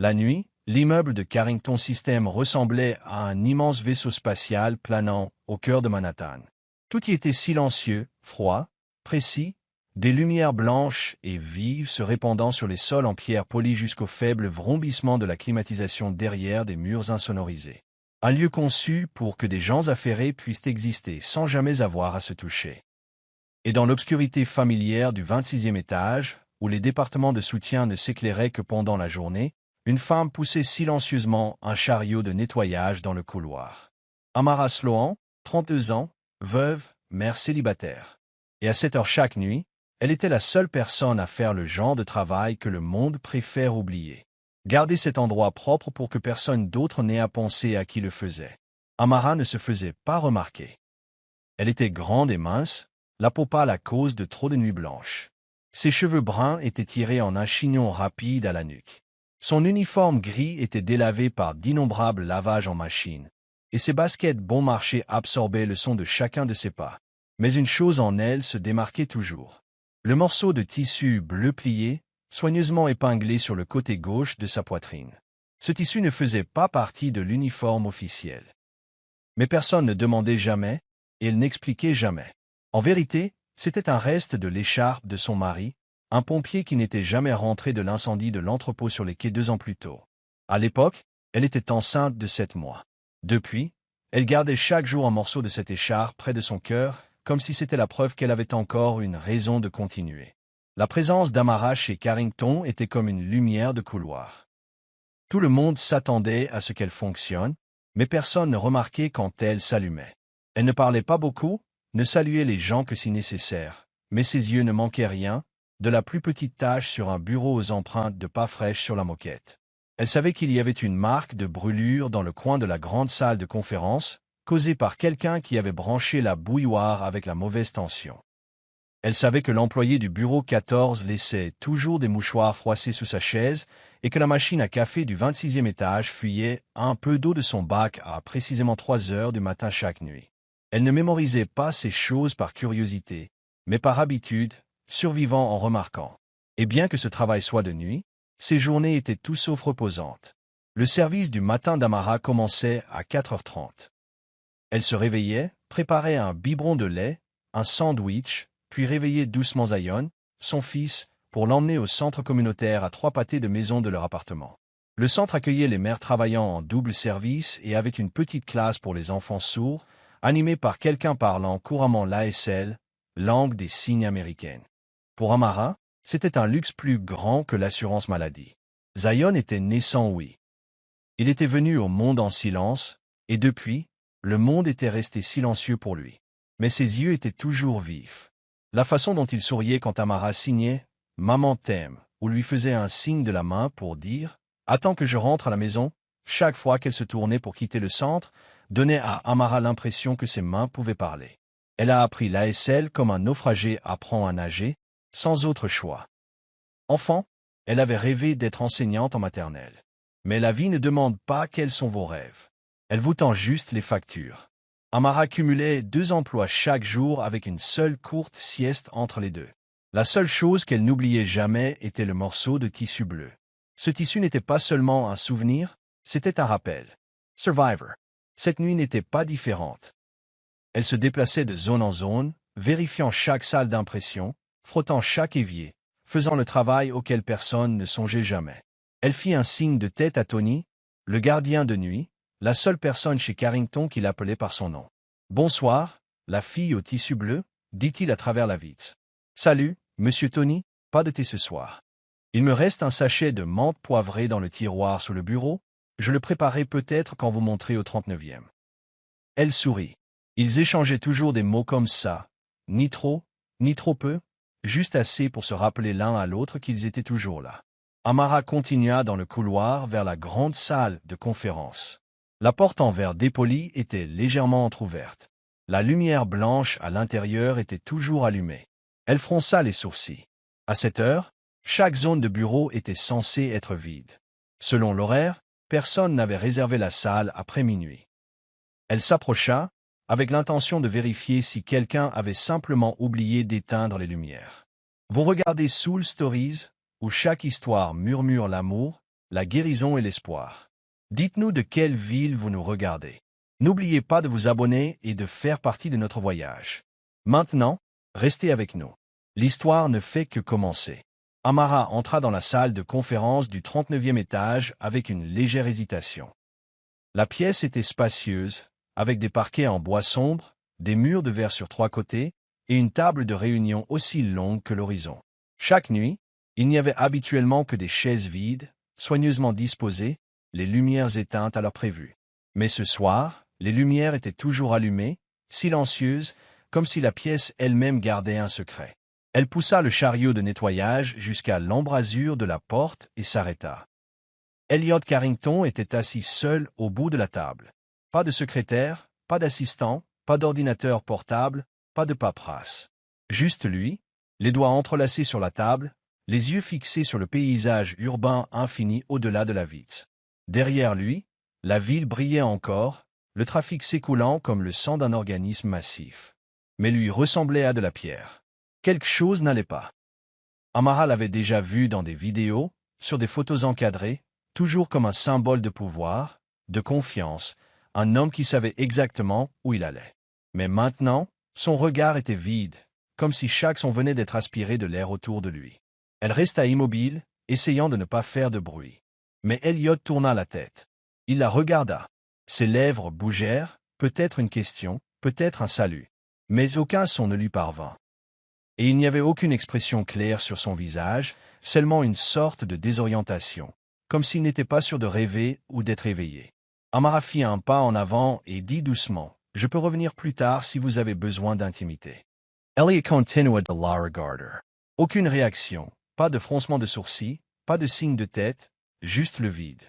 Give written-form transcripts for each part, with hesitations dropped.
La nuit, l'immeuble de Carrington System ressemblait à un immense vaisseau spatial planant au cœur de Manhattan. Tout y était silencieux, froid, précis, des lumières blanches et vives se répandant sur les sols en pierre polie jusqu'au faible vrombissement de la climatisation derrière des murs insonorisés. Un lieu conçu pour que des gens affairés puissent exister sans jamais avoir à se toucher. Et dans l'obscurité familière du 26e étage, où les départements de soutien ne s'éclairaient que pendant la journée, une femme poussait silencieusement un chariot de nettoyage dans le couloir. Amara Sloan, 32 ans, veuve, mère célibataire. Et à 7 heures chaque nuit, elle était la seule personne à faire le genre de travail que le monde préfère oublier. Garder cet endroit propre pour que personne d'autre n'ait à penser à qui le faisait. Amara ne se faisait pas remarquer. Elle était grande et mince, la peau pâle à cause de trop de nuits blanches. Ses cheveux bruns étaient tirés en un chignon rapide à la nuque. Son uniforme gris était délavé par d'innombrables lavages en machine, et ses baskets bon marché absorbaient le son de chacun de ses pas. Mais une chose en elle se démarquait toujours. Le morceau de tissu bleu plié, soigneusement épinglé sur le côté gauche de sa poitrine. Ce tissu ne faisait pas partie de l'uniforme officiel. Mais personne ne demandait jamais, et elle n'expliquait jamais. En vérité, c'était un reste de l'écharpe de son mari, un pompier qui n'était jamais rentré de l'incendie de l'entrepôt sur les quais 2 ans plus tôt. À l'époque, elle était enceinte de 7 mois. Depuis, elle gardait chaque jour un morceau de cette écharpe près de son cœur, comme si c'était la preuve qu'elle avait encore une raison de continuer. La présence d'Amara chez Carrington était comme une lumière de couloir. Tout le monde s'attendait à ce qu'elle fonctionne, mais personne ne remarquait quand elle s'allumait. Elle ne parlait pas beaucoup, ne saluait les gens que si nécessaire, mais ses yeux ne manquaient rien, de la plus petite tache sur un bureau aux empreintes de pas fraîches sur la moquette. Elle savait qu'il y avait une marque de brûlure dans le coin de la grande salle de conférence, causée par quelqu'un qui avait branché la bouilloire avec la mauvaise tension. Elle savait que l'employé du bureau 14 laissait toujours des mouchoirs froissés sous sa chaise et que la machine à café du 26e étage fuyait un peu d'eau de son bac à précisément 3 heures du matin chaque nuit. Elle ne mémorisait pas ces choses par curiosité, mais par habitude, survivant en remarquant. Et bien que ce travail soit de nuit, ses journées étaient tout sauf reposantes. Le service du matin d'Amara commençait à 4h30. Elle se réveillait, préparait un biberon de lait, un sandwich, puis réveillait doucement Zion, son fils, pour l'emmener au centre communautaire à 3 pâtés de maison de leur appartement. Le centre accueillait les mères travaillant en double service et avait une petite classe pour les enfants sourds, animée par quelqu'un parlant couramment l'ASL, langue des signes américaine. Pour Amara, c'était un luxe plus grand que l'assurance maladie. Zion était né sans oui. Il était venu au monde en silence, et depuis, le monde était resté silencieux pour lui. Mais ses yeux étaient toujours vifs. La façon dont il souriait quand Amara signait « Maman t'aime » ou lui faisait un signe de la main pour dire « Attends que je rentre à la maison », chaque fois qu'elle se tournait pour quitter le centre, donnait à Amara l'impression que ses mains pouvaient parler. Elle a appris l'ASL comme un naufragé apprend à nager, sans autre choix. Enfant, elle avait rêvé d'être enseignante en maternelle. Mais la vie ne demande pas quels sont vos rêves. Elle vous tend juste les factures. Amara cumulait 2 emplois chaque jour avec une seule courte sieste entre les deux. La seule chose qu'elle n'oubliait jamais était le morceau de tissu bleu. Ce tissu n'était pas seulement un souvenir, c'était un rappel. Survivor. Cette nuit n'était pas différente. Elle se déplaçait de zone en zone, vérifiant chaque salle d'impression, frottant chaque évier, faisant le travail auquel personne ne songeait jamais. Elle fit un signe de tête à Tony, le gardien de nuit, la seule personne chez Carrington qui l'appelait par son nom. « Bonsoir, la fille au tissu bleu » dit-il à travers la vitre. « Salut, monsieur Tony, pas de thé ce soir. Il me reste un sachet de menthe poivrée dans le tiroir sous le bureau, je le préparerai peut-être quand vous monterez au 39e. » Elle sourit. Ils échangeaient toujours des mots comme ça, ni trop peu, juste assez pour se rappeler l'un à l'autre qu'ils étaient toujours là. Amara continua dans le couloir vers la grande salle de conférence. La porte en verre dépoli était légèrement entr'ouverte. La lumière blanche à l'intérieur était toujours allumée. Elle fronça les sourcils. À cette heure, chaque zone de bureau était censée être vide. Selon l'horaire, personne n'avait réservé la salle après minuit. Elle s'approcha, avec l'intention de vérifier si quelqu'un avait simplement oublié d'éteindre les lumières. Vous regardez Soul Stories, où chaque histoire murmure l'amour, la guérison et l'espoir. Dites-nous de quelle ville vous nous regardez. N'oubliez pas de vous abonner et de faire partie de notre voyage. Maintenant, restez avec nous. L'histoire ne fait que commencer. Amara entra dans la salle de conférence du 39e étage avec une légère hésitation. La pièce était spacieuse, avec des parquets en bois sombre, des murs de verre sur 3 côtés, et une table de réunion aussi longue que l'horizon. Chaque nuit, il n'y avait habituellement que des chaises vides, soigneusement disposées, les lumières éteintes à l'heure prévue. Mais ce soir, les lumières étaient toujours allumées, silencieuses, comme si la pièce elle-même gardait un secret. Elle poussa le chariot de nettoyage jusqu'à l'embrasure de la porte et s'arrêta. Elliot Carrington était assis seul au bout de la table. Pas de secrétaire, pas d'assistant, pas d'ordinateur portable, pas de paperasse. Juste lui, les doigts entrelacés sur la table, les yeux fixés sur le paysage urbain infini au-delà de la vitre. Derrière lui, la ville brillait encore, le trafic s'écoulant comme le sang d'un organisme massif. Mais lui ressemblait à de la pierre. Quelque chose n'allait pas. Amara l'avait déjà vu dans des vidéos, sur des photos encadrées, toujours comme un symbole de pouvoir, de confiance, un homme qui savait exactement où il allait. Mais maintenant, son regard était vide, comme si chaque son venait d'être aspiré de l'air autour de lui. Elle resta immobile, essayant de ne pas faire de bruit. Mais Elliot tourna la tête. Il la regarda. Ses lèvres bougèrent, peut-être une question, peut-être un salut. Mais aucun son ne lui parvint. Et il n'y avait aucune expression claire sur son visage, seulement une sorte de désorientation, comme s'il n'était pas sûr de rêver ou d'être éveillé. Amara fit un pas en avant et dit doucement, « Je peux revenir plus tard si vous avez besoin d'intimité. » Elliot continua de la regarder. Aucune réaction, pas de froncement de sourcils, pas de signe de tête, juste le vide.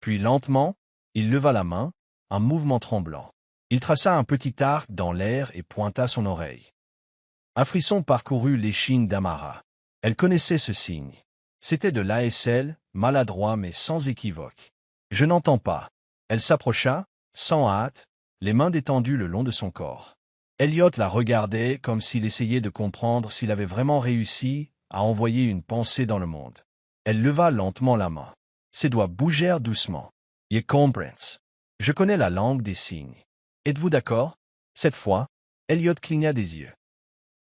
Puis lentement, il leva la main, un mouvement tremblant. Il traça un petit arc dans l'air et pointa son oreille. Un frisson parcourut l'échine d'Amara. Elle connaissait ce signe. C'était de l'ASL, maladroit mais sans équivoque. « Je n'entends pas. » Elle s'approcha, sans hâte, les mains détendues le long de son corps. Elliot la regardait comme s'il essayait de comprendre s'il avait vraiment réussi à envoyer une pensée dans le monde. Elle leva lentement la main. Ses doigts bougèrent doucement. « Je comprends. Je connais la langue des signes. Êtes-vous d'accord ?» Cette fois, Elliot cligna des yeux.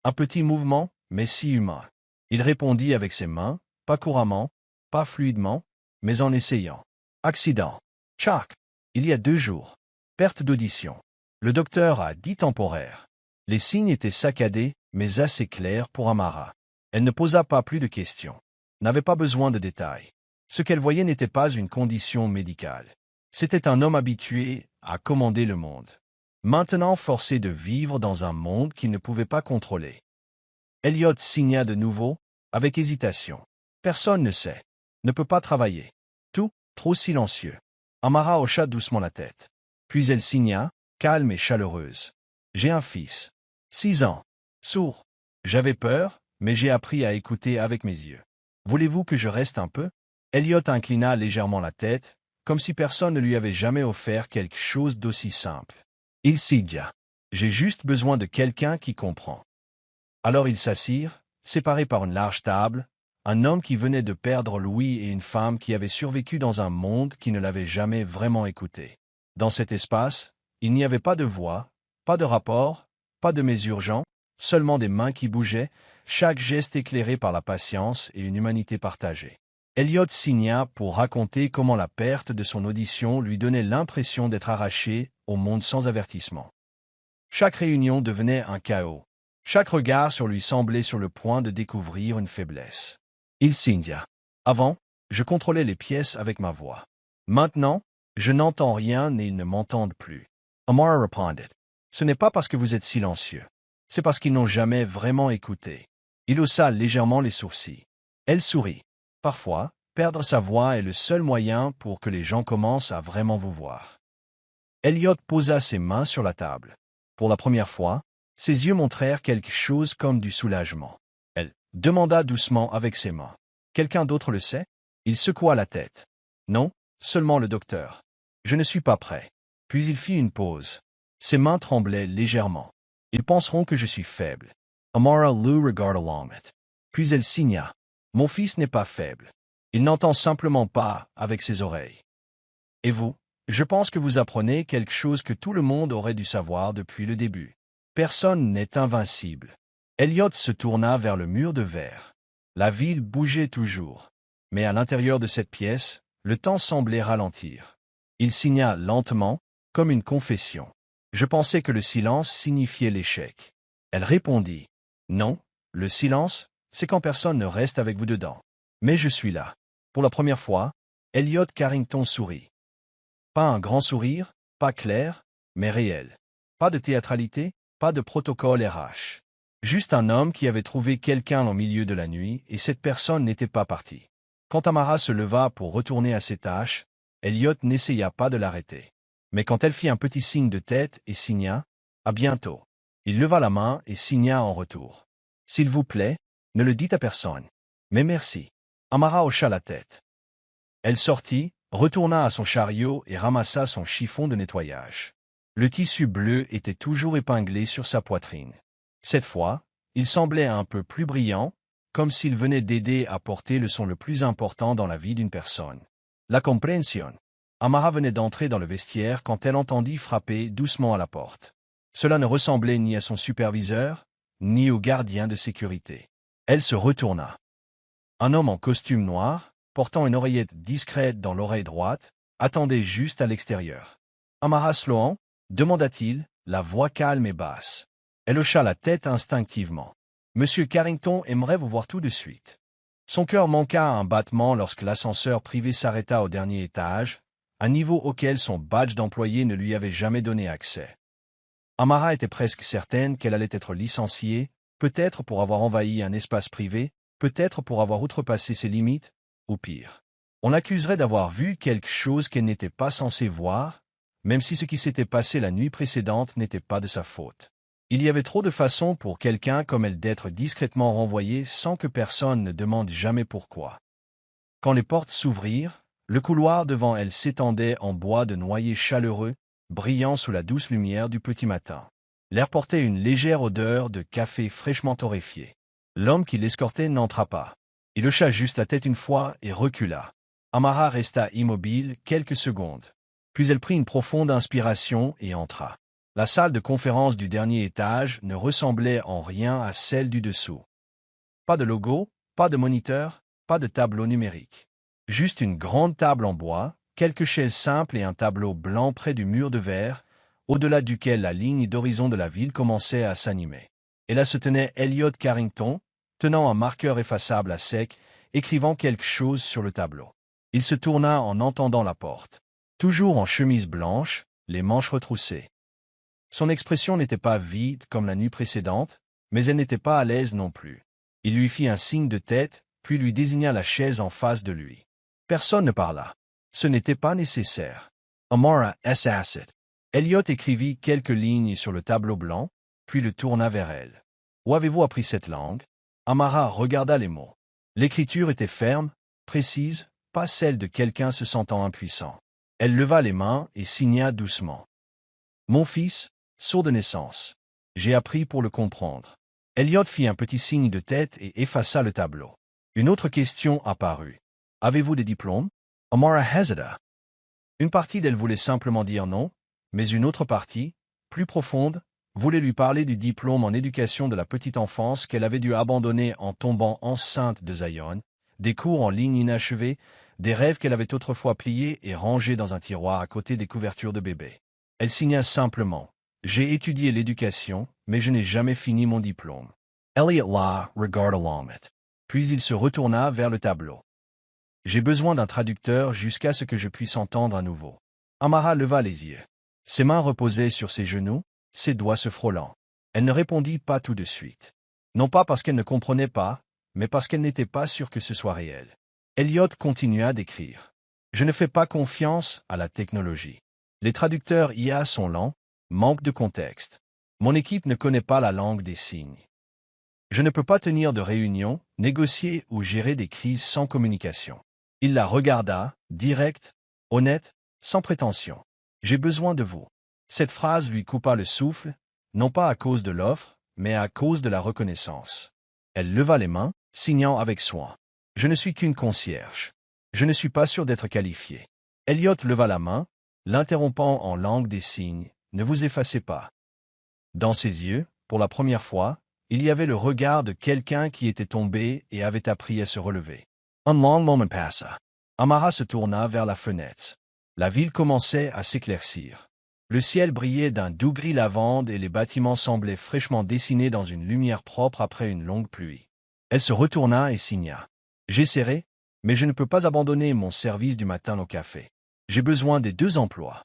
Un petit mouvement, mais si humain. Il répondit avec ses mains, pas couramment, pas fluidement, mais en essayant. Accident. Tchac. Il y a 2 jours. Perte d'audition. Le docteur a dit temporaire. Les signes étaient saccadés, mais assez clairs pour Amara. Elle ne posa pas plus de questions. N'avait pas besoin de détails. Ce qu'elle voyait n'était pas une condition médicale. C'était un homme habitué à commander le monde. Maintenant forcé de vivre dans un monde qu'il ne pouvait pas contrôler. Elliot signa de nouveau, avec hésitation. Personne ne sait. Ne peut pas travailler. Tout, trop silencieux. Amara hocha doucement la tête. Puis elle signa, calme et chaleureuse. J'ai un fils. 6 ans. Sourd. J'avais peur, mais j'ai appris à écouter avec mes yeux. Voulez-vous que je reste un peu? Elliot inclina légèrement la tête, comme si personne ne lui avait jamais offert quelque chose d'aussi simple. Il s'y dit. J'ai juste besoin de quelqu'un qui comprend. Alors ils s'assirent, séparés par une large table, un homme qui venait de perdre l'ouïe et une femme qui avait survécu dans un monde qui ne l'avait jamais vraiment écouté. Dans cet espace, il n'y avait pas de voix, pas de rapport, pas de mets urgents, seulement des mains qui bougeaient, chaque geste éclairé par la patience et une humanité partagée. Elliot signa pour raconter comment la perte de son audition lui donnait l'impression d'être arraché au monde sans avertissement. Chaque réunion devenait un chaos. Chaque regard sur lui semblait sur le point de découvrir une faiblesse. Il signa. Avant, je contrôlais les pièces avec ma voix. Maintenant, je n'entends rien et ils ne m'entendent plus. Amara répondit. Ce n'est pas parce que vous êtes silencieux. C'est parce qu'ils n'ont jamais vraiment écouté. Il haussa légèrement les sourcils. Elle sourit. Parfois, perdre sa voix est le seul moyen pour que les gens commencent à vraiment vous voir. Elliot posa ses mains sur la table. Pour la première fois, ses yeux montrèrent quelque chose comme du soulagement. Elle demanda doucement avec ses mains. « Quelqu'un d'autre le sait ?» Il secoua la tête. « Non, seulement le docteur. Je ne suis pas prêt. » Puis il fit une pause. Ses mains tremblaient légèrement. « Ils penseront que je suis faible. » Amara le regarda longuement. Puis elle signa. « Mon fils n'est pas faible. Il n'entend simplement pas avec ses oreilles. Et vous? Je pense que vous apprenez quelque chose que tout le monde aurait dû savoir depuis le début. Personne n'est invincible. Elliot se tourna vers le mur de verre. La ville bougeait toujours. Mais à l'intérieur de cette pièce, le temps semblait ralentir. Il signa lentement, comme une confession. Je pensais que le silence signifiait l'échec. Elle répondit. Non, le silence, c'est quand personne ne reste avec vous dedans. Mais je suis là. Pour la première fois, Elliot Carrington sourit. Pas un grand sourire, pas clair, mais réel. Pas de théâtralité, pas de protocole RH. Juste un homme qui avait trouvé quelqu'un au milieu de la nuit et cette personne n'était pas partie. Quand Amara se leva pour retourner à ses tâches, Elliot n'essaya pas de l'arrêter. Mais quand elle fit un petit signe de tête et signa « À bientôt », il leva la main et signa en retour. « S'il vous plaît, ne le dites à personne. Mais merci. » Amara hocha la tête. Elle sortit, retourna à son chariot et ramassa son chiffon de nettoyage. Le tissu bleu était toujours épinglé sur sa poitrine. Cette fois, il semblait un peu plus brillant, comme s'il venait d'aider à porter le son le plus important dans la vie d'une personne. La compréhension. Amara venait d'entrer dans le vestiaire quand elle entendit frapper doucement à la porte. Cela ne ressemblait ni à son superviseur, ni au gardien de sécurité. Elle se retourna. Un homme en costume noir, portant une oreillette discrète dans l'oreille droite, attendait juste à l'extérieur. « Amara Sloan ?» demanda-t-il, la voix calme et basse. Elle hocha la tête instinctivement. « Monsieur Carrington aimerait vous voir tout de suite. » Son cœur manqua un battement lorsque l'ascenseur privé s'arrêta au dernier étage, un niveau auquel son badge d'employé ne lui avait jamais donné accès. Amara était presque certaine qu'elle allait être licenciée, peut-être pour avoir envahi un espace privé, peut-être pour avoir outrepassé ses limites, ou pire. On l'accuserait d'avoir vu quelque chose qu'elle n'était pas censée voir, même si ce qui s'était passé la nuit précédente n'était pas de sa faute. Il y avait trop de façons pour quelqu'un comme elle d'être discrètement renvoyée sans que personne ne demande jamais pourquoi. Quand les portes s'ouvrirent, le couloir devant elle s'étendait en bois de noyer chaleureux, brillant sous la douce lumière du petit matin. L'air portait une légère odeur de café fraîchement torréfié. L'homme qui l'escortait n'entra pas. Il hocha juste la tête une fois et recula. Amara resta immobile quelques secondes. Puis elle prit une profonde inspiration et entra. La salle de conférence du dernier étage ne ressemblait en rien à celle du dessous. Pas de logo, pas de moniteur, pas de tableau numérique. Juste une grande table en bois, quelques chaises simples et un tableau blanc près du mur de verre, au-delà duquel la ligne d'horizon de la ville commençait à s'animer. Et là se tenait Elliot Carrington, tenant un marqueur effaçable à sec, écrivant quelque chose sur le tableau. Il se tourna en entendant la porte. Toujours en chemise blanche, les manches retroussées. Son expression n'était pas vide comme la nuit précédente, mais elle n'était pas à l'aise non plus. Il lui fit un signe de tête, puis lui désigna la chaise en face de lui. Personne ne parla. Ce n'était pas nécessaire. Amara Assassin. Elliot écrivit quelques lignes sur le tableau blanc, puis le tourna vers elle. « Où avez-vous appris cette langue ?» Amara regarda les mots. L'écriture était ferme, précise, pas celle de quelqu'un se sentant impuissant. Elle leva les mains et signa doucement. « Mon fils, sourd de naissance. J'ai appris pour le comprendre. » Elliot fit un petit signe de tête et effaça le tableau. Une autre question apparut. « Avez-vous des diplômes ?» Amara hésita. Une partie d'elle voulait simplement dire non, mais une autre partie, plus profonde, voulait lui parler du diplôme en éducation de la petite enfance qu'elle avait dû abandonner en tombant enceinte de Zion, des cours en ligne inachevés, des rêves qu'elle avait autrefois pliés et rangés dans un tiroir à côté des couvertures de bébé. Elle signa simplement. « J'ai étudié l'éducation, mais je n'ai jamais fini mon diplôme. » Elliot la regarda longtemps. Puis il se retourna vers le tableau. « J'ai besoin d'un traducteur jusqu'à ce que je puisse entendre à nouveau. » Amara leva les yeux. Ses mains reposaient sur ses genoux, ses doigts se frôlant. Elle ne répondit pas tout de suite. Non pas parce qu'elle ne comprenait pas, mais parce qu'elle n'était pas sûre que ce soit réel. Elliot continua d'écrire. « Je ne fais pas confiance à la technologie. Les traducteurs IA sont lents, manquent de contexte. Mon équipe ne connaît pas la langue des signes. Je ne peux pas tenir de réunion, négocier ou gérer des crises sans communication. » Il la regarda, direct, honnête, sans prétention. « J'ai besoin de vous. » Cette phrase lui coupa le souffle, non pas à cause de l'offre, mais à cause de la reconnaissance. Elle leva les mains, signant avec soin. « Je ne suis qu'une concierge. Je ne suis pas sûr d'être qualifié. Elliot leva la main, l'interrompant en langue des signes. Ne vous effacez pas. Dans ses yeux, pour la première fois, il y avait le regard de quelqu'un qui était tombé et avait appris à se relever. Un long moment passa. Amara se tourna vers la fenêtre. La ville commençait à s'éclaircir. Le ciel brillait d'un doux gris lavande et les bâtiments semblaient fraîchement dessinés dans une lumière propre après une longue pluie. Elle se retourna et signa. J'essaierai, mais je ne peux pas abandonner mon service du matin au café. J'ai besoin des 2 emplois.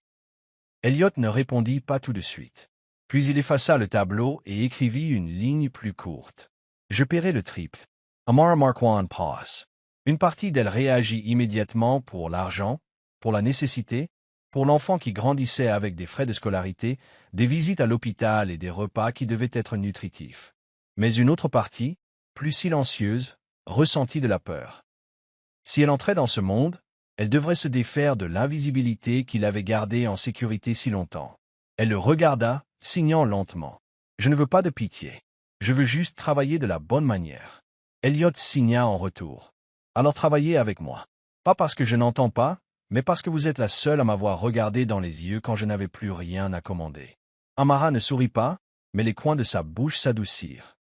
Elliot ne répondit pas tout de suite. Puis il effaça le tableau et écrivit une ligne plus courte. Je paierai le triple. Amara Marquand passe. Une partie d'elle réagit immédiatement pour l'argent, pour la nécessité, pour l'enfant qui grandissait avec des frais de scolarité, des visites à l'hôpital et des repas qui devaient être nutritifs. Mais une autre partie, plus silencieuse, ressentit de la peur. Si elle entrait dans ce monde, elle devrait se défaire de l'invisibilité qui l'avait gardée en sécurité si longtemps. Elle le regarda, signant lentement. Je ne veux pas de pitié. Je veux juste travailler de la bonne manière. Elliot signa en retour. Alors travaillez avec moi. Pas parce que je n'entends pas, mais parce que vous êtes la seule à m'avoir regardé dans les yeux quand je n'avais plus rien à commander. Amara ne sourit pas, mais les coins de sa bouche s'adoucirent.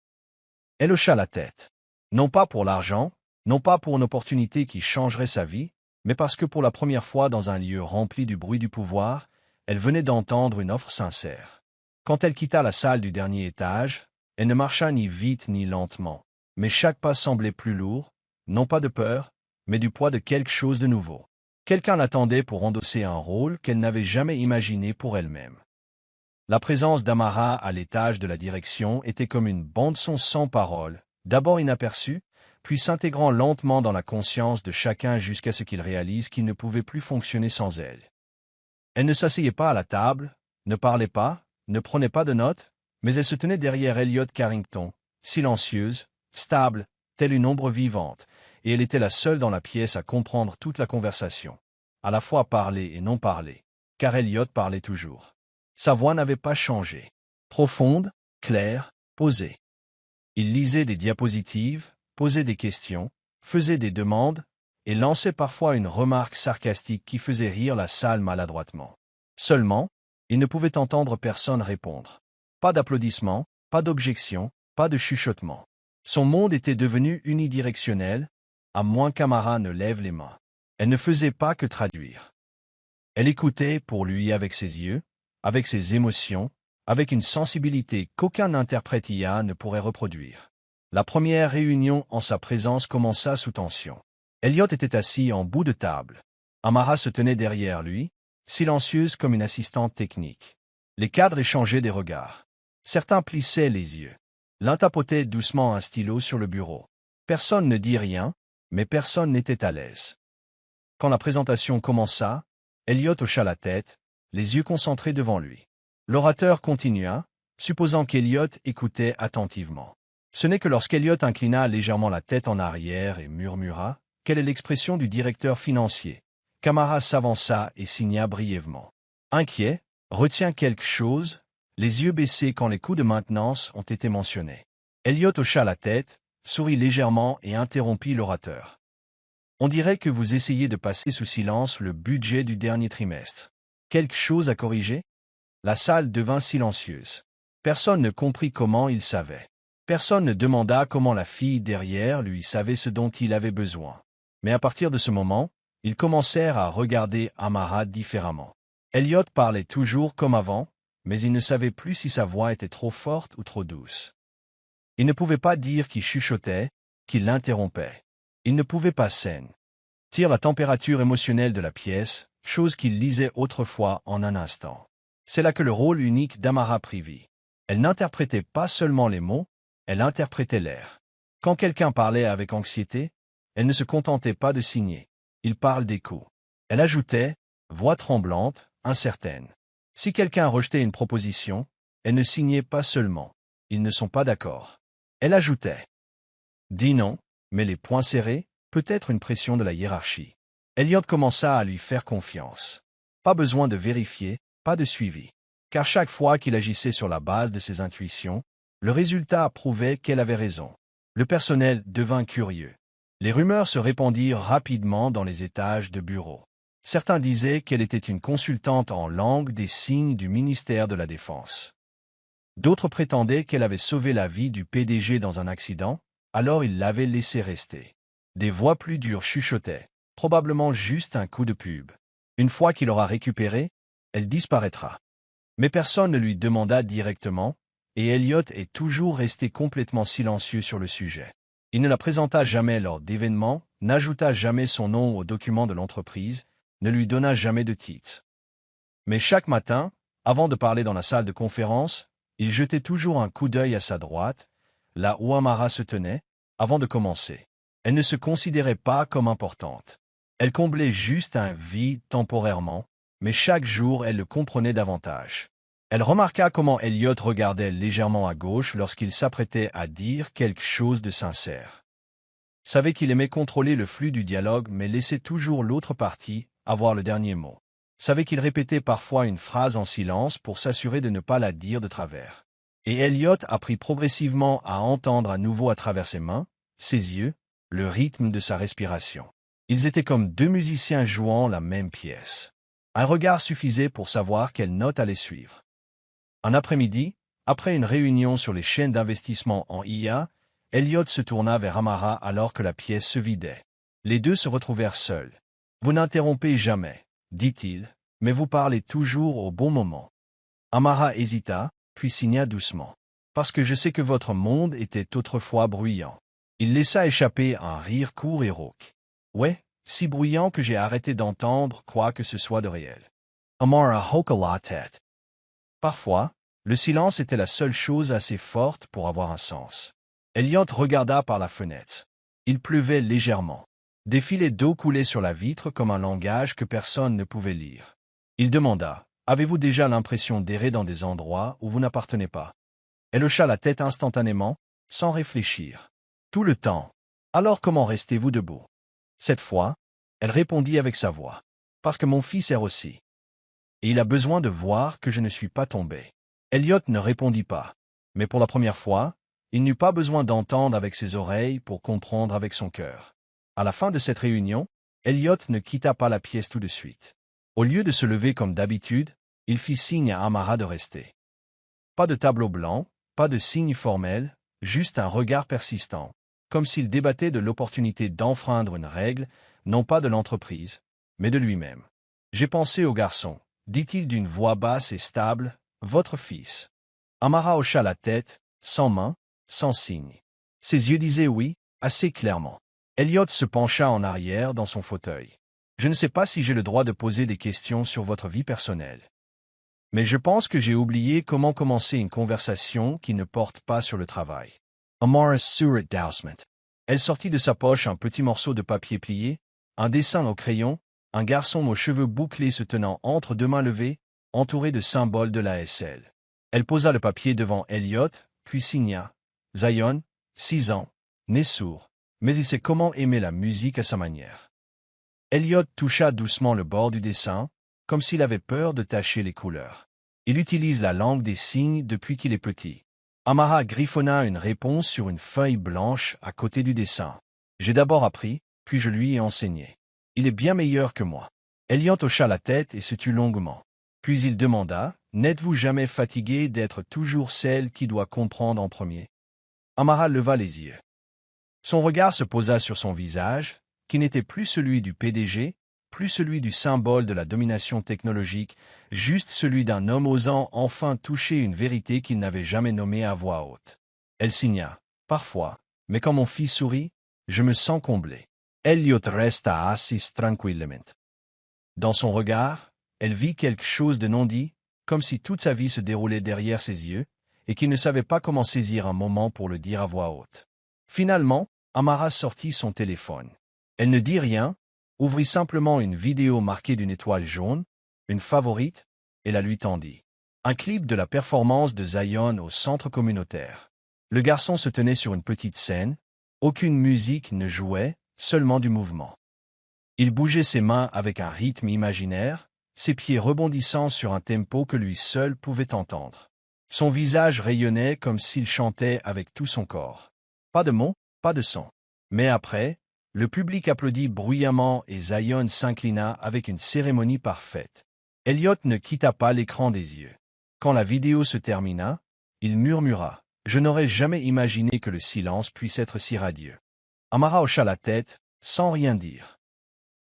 Elle hocha la tête. Non pas pour l'argent, non pas pour une opportunité qui changerait sa vie, mais parce que pour la première fois dans un lieu rempli du bruit du pouvoir, elle venait d'entendre une offre sincère. Quand elle quitta la salle du dernier étage, elle ne marcha ni vite ni lentement, mais chaque pas semblait plus lourd, non pas de peur, mais du poids de quelque chose de nouveau. Quelqu'un l'attendait pour endosser un rôle qu'elle n'avait jamais imaginé pour elle-même. La présence d'Amara à l'étage de la direction était comme une bande-son sans parole, d'abord inaperçue, puis s'intégrant lentement dans la conscience de chacun jusqu'à ce qu'il réalise qu'il ne pouvait plus fonctionner sans elle. Elle ne s'asseyait pas à la table, ne parlait pas, ne prenait pas de notes, mais elle se tenait derrière Elliot Carrington, silencieuse, stable, telle une ombre vivante, et elle était la seule dans la pièce à comprendre toute la conversation. À la fois parler et non parler, car Elliot parlait toujours. Sa voix n'avait pas changé. Profonde, claire, posée. Il lisait des diapositives, posait des questions, faisait des demandes, et lançait parfois une remarque sarcastique qui faisait rire la salle maladroitement. Seulement, il ne pouvait entendre personne répondre. Pas d'applaudissements, pas d'objections, pas de chuchotements. Son monde était devenu unidirectionnel, à moins qu'Amara ne lève les mains. Elle ne faisait pas que traduire. Elle écoutait pour lui avec ses yeux, avec ses émotions, avec une sensibilité qu'aucun interprète IA ne pourrait reproduire. La première réunion en sa présence commença sous tension. Elliot était assis en bout de table. Amara se tenait derrière lui, silencieuse comme une assistante technique. Les cadres échangeaient des regards. Certains plissaient les yeux. L'un tapotait doucement un stylo sur le bureau. Personne ne dit rien, mais personne n'était à l'aise. Quand la présentation commença, Elliot hocha la tête, les yeux concentrés devant lui. L'orateur continua, supposant qu'Elliot écoutait attentivement. Ce n'est que lorsqu'Elliot inclina légèrement la tête en arrière et murmura « Quelle est l'expression du directeur financier ?» qu'Amara s'avança et signa brièvement. Inquiet, retient quelque chose, les yeux baissés quand les coûts de maintenance ont été mentionnés. Elliot hocha la tête, sourit légèrement et interrompit l'orateur. On dirait que vous essayez de passer sous silence le budget du dernier trimestre. Quelque chose à corriger? La salle devint silencieuse. Personne ne comprit comment il savait. Personne ne demanda comment la fille derrière lui savait ce dont il avait besoin. Mais à partir de ce moment, ils commencèrent à regarder Amara différemment. Elliot parlait toujours comme avant, mais il ne savait plus si sa voix était trop forte ou trop douce. Il ne pouvait pas dire qu'il chuchotait, qu'il l'interrompait. Il ne pouvait pas sentir la température émotionnelle de la pièce, chose qu'il lisait autrefois en un instant. C'est là que le rôle unique d'Amara prit. Elle n'interprétait pas seulement les mots, elle interprétait l'air. Quand quelqu'un parlait avec anxiété, elle ne se contentait pas de signer. Il parle d'écho. Elle ajoutait, voix tremblante, incertaine. Si quelqu'un rejetait une proposition, elle ne signait pas seulement. Ils ne sont pas d'accord. Elle ajoutait. Dis non, mais les poings serrés, peut-être une pression de la hiérarchie. Elliot commença à lui faire confiance. Pas besoin de vérifier, pas de suivi. Car chaque fois qu'il agissait sur la base de ses intuitions, le résultat prouvait qu'elle avait raison. Le personnel devint curieux. Les rumeurs se répandirent rapidement dans les étages de bureau. Certains disaient qu'elle était une consultante en langue des signes du ministère de la Défense. D'autres prétendaient qu'elle avait sauvé la vie du PDG dans un accident, alors il l'avait laissé rester. Des voix plus dures chuchotaient, probablement juste un coup de pub. Une fois qu'il aura récupéré, elle disparaîtra. Mais personne ne lui demanda directement, et Elliot est toujours resté complètement silencieux sur le sujet. Il ne la présenta jamais lors d'événements, n'ajouta jamais son nom aux documents de l'entreprise, ne lui donna jamais de titre. Mais chaque matin, avant de parler dans la salle de conférence, il jetait toujours un coup d'œil à sa droite, là où Amara se tenait, avant de commencer. Elle ne se considérait pas comme importante. Elle comblait juste un vide temporairement, mais chaque jour elle le comprenait davantage. Elle remarqua comment Elliot regardait légèrement à gauche lorsqu'il s'apprêtait à dire quelque chose de sincère. Savait qu'il aimait contrôler le flux du dialogue mais laissait toujours l'autre partie avoir le dernier mot. Savait qu'il répétait parfois une phrase en silence pour s'assurer de ne pas la dire de travers. Et Elliot apprit progressivement à entendre à nouveau à travers ses mains, ses yeux, le rythme de sa respiration. Ils étaient comme deux musiciens jouant la même pièce. Un regard suffisait pour savoir quelle note allait suivre. Un après-midi, après une réunion sur les chaînes d'investissement en IA, Elliot se tourna vers Amara alors que la pièce se vidait. Les deux se retrouvèrent seuls. « Vous n'interrompez jamais, dit-il, mais vous parlez toujours au bon moment. » Amara hésita, puis signa doucement. « Parce que je sais que votre monde était autrefois bruyant. » Il laissa échapper un rire court et rauque. « Ouais, si bruyant que j'ai arrêté d'entendre quoi que ce soit de réel. » Amara hocha la tête. Parfois, le silence était la seule chose assez forte pour avoir un sens. Elliot regarda par la fenêtre. Il pleuvait légèrement. Des filets d'eau coulaient sur la vitre comme un langage que personne ne pouvait lire. Il demanda, « Avez-vous déjà l'impression d'errer dans des endroits où vous n'appartenez pas ?» Elle hocha la tête instantanément, sans réfléchir. « Tout le temps. Alors comment restez-vous debout ?» Cette fois, elle répondit avec sa voix. « Parce que mon fils erre aussi. Et il a besoin de voir que je ne suis pas tombé. » Elliot ne répondit pas. Mais pour la première fois, il n'eut pas besoin d'entendre avec ses oreilles pour comprendre avec son cœur. À la fin de cette réunion, Elliot ne quitta pas la pièce tout de suite. Au lieu de se lever comme d'habitude, il fit signe à Amara de rester. Pas de tableau blanc, pas de signe formel, juste un regard persistant, comme s'il débattait de l'opportunité d'enfreindre une règle, non pas de l'entreprise, mais de lui-même. « J'ai pensé au garçon, » dit-il d'une voix basse et stable, « votre fils. » Amara hocha la tête, sans main, sans signe. Ses yeux disaient oui, assez clairement. Elliot se pencha en arrière dans son fauteuil. « Je ne sais pas si j'ai le droit de poser des questions sur votre vie personnelle. Mais je pense que j'ai oublié comment commencer une conversation qui ne porte pas sur le travail. » Amara sourit doucement. Elle sortit de sa poche un petit morceau de papier plié, un dessin au crayon, un garçon aux cheveux bouclés se tenant entre deux mains levées, entouré de symboles de l'ASL. Elle posa le papier devant Elliot, puis signa. « Zion, 6 ans, né sourd, mais il sait comment aimer la musique à sa manière. » Elliot toucha doucement le bord du dessin, comme s'il avait peur de tacher les couleurs. Il utilise la langue des signes depuis qu'il est petit. Amara griffonna une réponse sur une feuille blanche à côté du dessin. « J'ai d'abord appris, puis je lui ai enseigné. Il est bien meilleur que moi. » Elliot hocha la tête et se tut longuement. Puis il demanda, « N'êtes-vous jamais fatigué d'être toujours celle qui doit comprendre en premier ?» Amara leva les yeux. Son regard se posa sur son visage, qui n'était plus celui du PDG, plus celui du symbole de la domination technologique, juste celui d'un homme osant enfin toucher une vérité qu'il n'avait jamais nommée à voix haute. Elle signa. « Parfois, mais quand mon fils sourit, je me sens comblé. » Elliot resta assis tranquillement. Dans son regard, elle vit quelque chose de non dit, comme si toute sa vie se déroulait derrière ses yeux, et qu'il ne savait pas comment saisir un moment pour le dire à voix haute. Finalement, Amara sortit son téléphone. Elle ne dit rien, ouvrit simplement une vidéo marquée d'une étoile jaune, une favorite, et la lui tendit. Un clip de la performance de Zion au centre communautaire. Le garçon se tenait sur une petite scène, aucune musique ne jouait, seulement du mouvement. Il bougeait ses mains avec un rythme imaginaire, ses pieds rebondissant sur un tempo que lui seul pouvait entendre. Son visage rayonnait comme s'il chantait avec tout son corps. Pas de mots, pas de son. Mais après, Le public applaudit bruyamment et Zion s'inclina avec une cérémonie parfaite. Elliot ne quitta pas l'écran des yeux. Quand la vidéo se termina, il murmura « Je n'aurais jamais imaginé que le silence puisse être si radieux. » Amara hocha la tête, sans rien dire.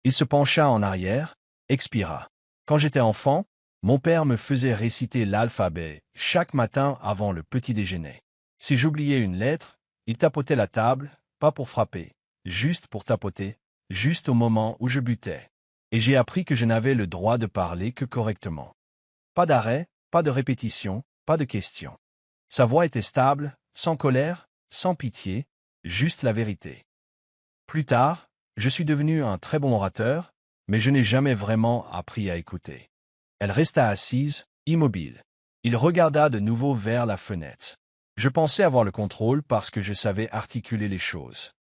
Il se pencha en arrière, expira. « Quand j'étais enfant, mon père me faisait réciter l'alphabet chaque matin avant le petit déjeuner. Si j'oubliais une lettre, il tapotait la table, pas pour frapper, juste pour tapoter, juste au moment où je butais. Et j'ai appris que je n'avais le droit de parler que correctement. Pas d'arrêt, pas de répétition, pas de questions. Sa voix était stable, sans colère, sans pitié, juste la vérité. Plus tard, je suis devenu un très bon orateur, mais je n'ai jamais vraiment appris à écouter. » Elle resta assise, immobile. Il regarda de nouveau vers la fenêtre. Je pensais avoir le contrôle parce que je savais articuler les choses.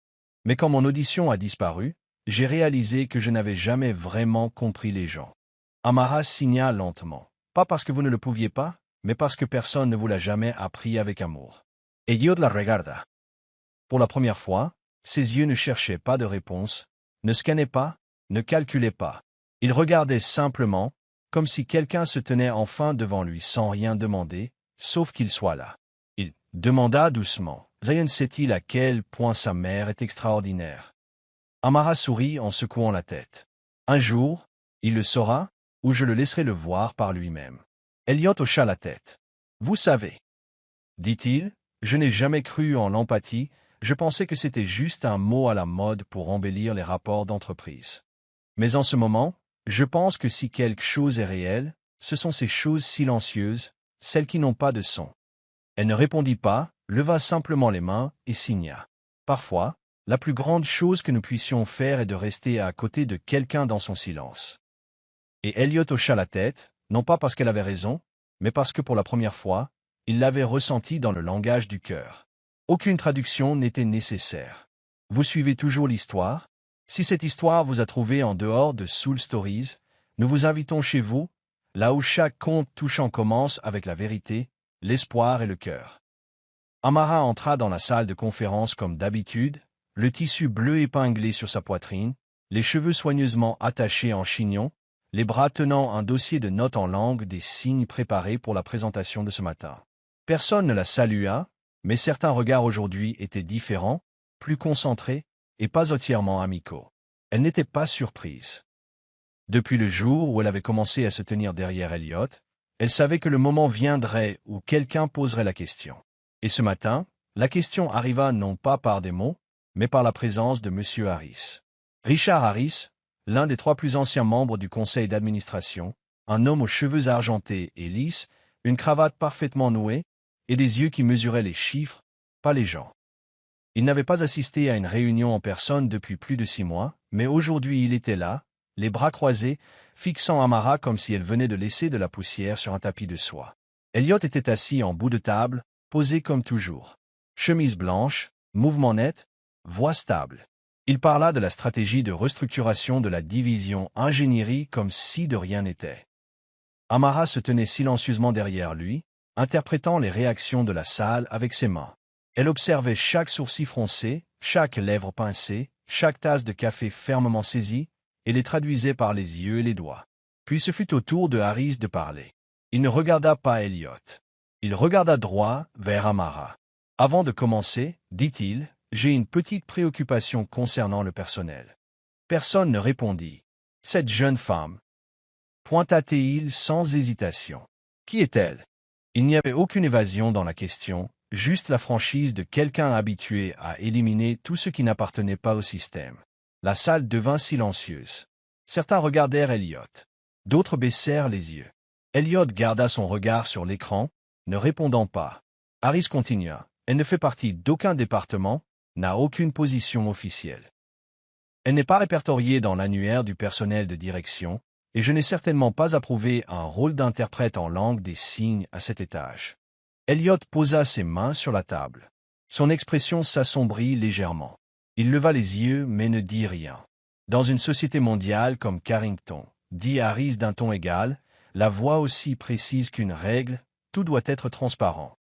Mais quand mon audition a disparu, j'ai réalisé que je n'avais jamais vraiment compris les gens. Amara signa lentement. Pas parce que vous ne le pouviez pas, mais parce que personne ne vous l'a jamais appris avec amour. Elliot la regarda. Pour la première fois, ses yeux ne cherchaient pas de réponse, ne scannaient pas, ne calculaient pas. Il regardait simplement, comme si quelqu'un se tenait enfin devant lui sans rien demander, sauf qu'il soit là. Il demanda doucement. Zion sait-il à quel point sa mère est extraordinaire? Amara sourit en secouant la tête. Un jour, il le saura, ou je le laisserai le voir par lui-même. Elliot hocha la tête. Vous savez, dit-il, je n'ai jamais cru en l'empathie, je pensais que c'était juste un mot à la mode pour embellir les rapports d'entreprise. Mais en ce moment, je pense que si quelque chose est réel, ce sont ces choses silencieuses, celles qui n'ont pas de son. Elle ne répondit pas, leva simplement les mains et signa. Parfois, la plus grande chose que nous puissions faire est de rester à côté de quelqu'un dans son silence. Et Elliot hocha la tête, non pas parce qu'elle avait raison, mais parce que pour la première fois, il l'avait ressenti dans le langage du cœur. Aucune traduction n'était nécessaire. Vous suivez toujours l'histoire? Si cette histoire vous a trouvé en dehors de Soul Stories, nous vous invitons chez vous, là où chaque conte touchant commence avec la vérité, l'espoir et le cœur. Amara entra dans la salle de conférence comme d'habitude, le tissu bleu épinglé sur sa poitrine, les cheveux soigneusement attachés en chignon, les bras tenant un dossier de notes en langue des signes préparés pour la présentation de ce matin. Personne ne la salua, mais certains regards aujourd'hui étaient différents, plus concentrés, et pas entièrement amicaux. Elle n'était pas surprise. Depuis le jour où elle avait commencé à se tenir derrière Elliot, elle savait que le moment viendrait où quelqu'un poserait la question. Et ce matin, la question arriva non pas par des mots, mais par la présence de M. Harris. Richard Harris, l'un des 3 plus anciens membres du conseil d'administration, un homme aux cheveux argentés et lisses, une cravate parfaitement nouée, et des yeux qui mesuraient les chiffres, pas les gens. Il n'avait pas assisté à une réunion en personne depuis plus de 6 mois, mais aujourd'hui il était là, les bras croisés, fixant Amara comme si elle venait de laisser de la poussière sur un tapis de soie. Elliot était assis en bout de table, posé comme toujours. Chemise blanche, mouvement net, voix stable. Il parla de la stratégie de restructuration de la division ingénierie comme si de rien n'était. Amara se tenait silencieusement derrière lui, interprétant les réactions de la salle avec ses mains. Elle observait chaque sourcil froncé, chaque lèvre pincée, chaque tasse de café fermement saisie, et les traduisait par les yeux et les doigts. Puis ce fut au tour de Harris de parler. Il ne regarda pas Elliot. Il regarda droit vers Amara. « Avant de commencer, dit-il, j'ai une petite préoccupation concernant le personnel. » Personne ne répondit. Cette jeune femme, pointa-t-il sans hésitation. Qui est-elle? Il n'y avait aucune évasion dans la question, juste la franchise de quelqu'un habitué à éliminer tout ce qui n'appartenait pas au système. La salle devint silencieuse. Certains regardèrent Elliot. D'autres baissèrent les yeux. Elliot garda son regard sur l'écran, ne répondant pas. Harris continua. Elle ne fait partie d'aucun département, n'a aucune position officielle. Elle n'est pas répertoriée dans l'annuaire du personnel de direction, et je n'ai certainement pas approuvé un rôle d'interprète en langue des signes à cet étage. Elliot posa ses mains sur la table. Son expression s'assombrit légèrement. Il leva les yeux mais ne dit rien. Dans une société mondiale comme Carrington, dit Harris d'un ton égal, la voix aussi précise qu'une règle, tout doit être transparent.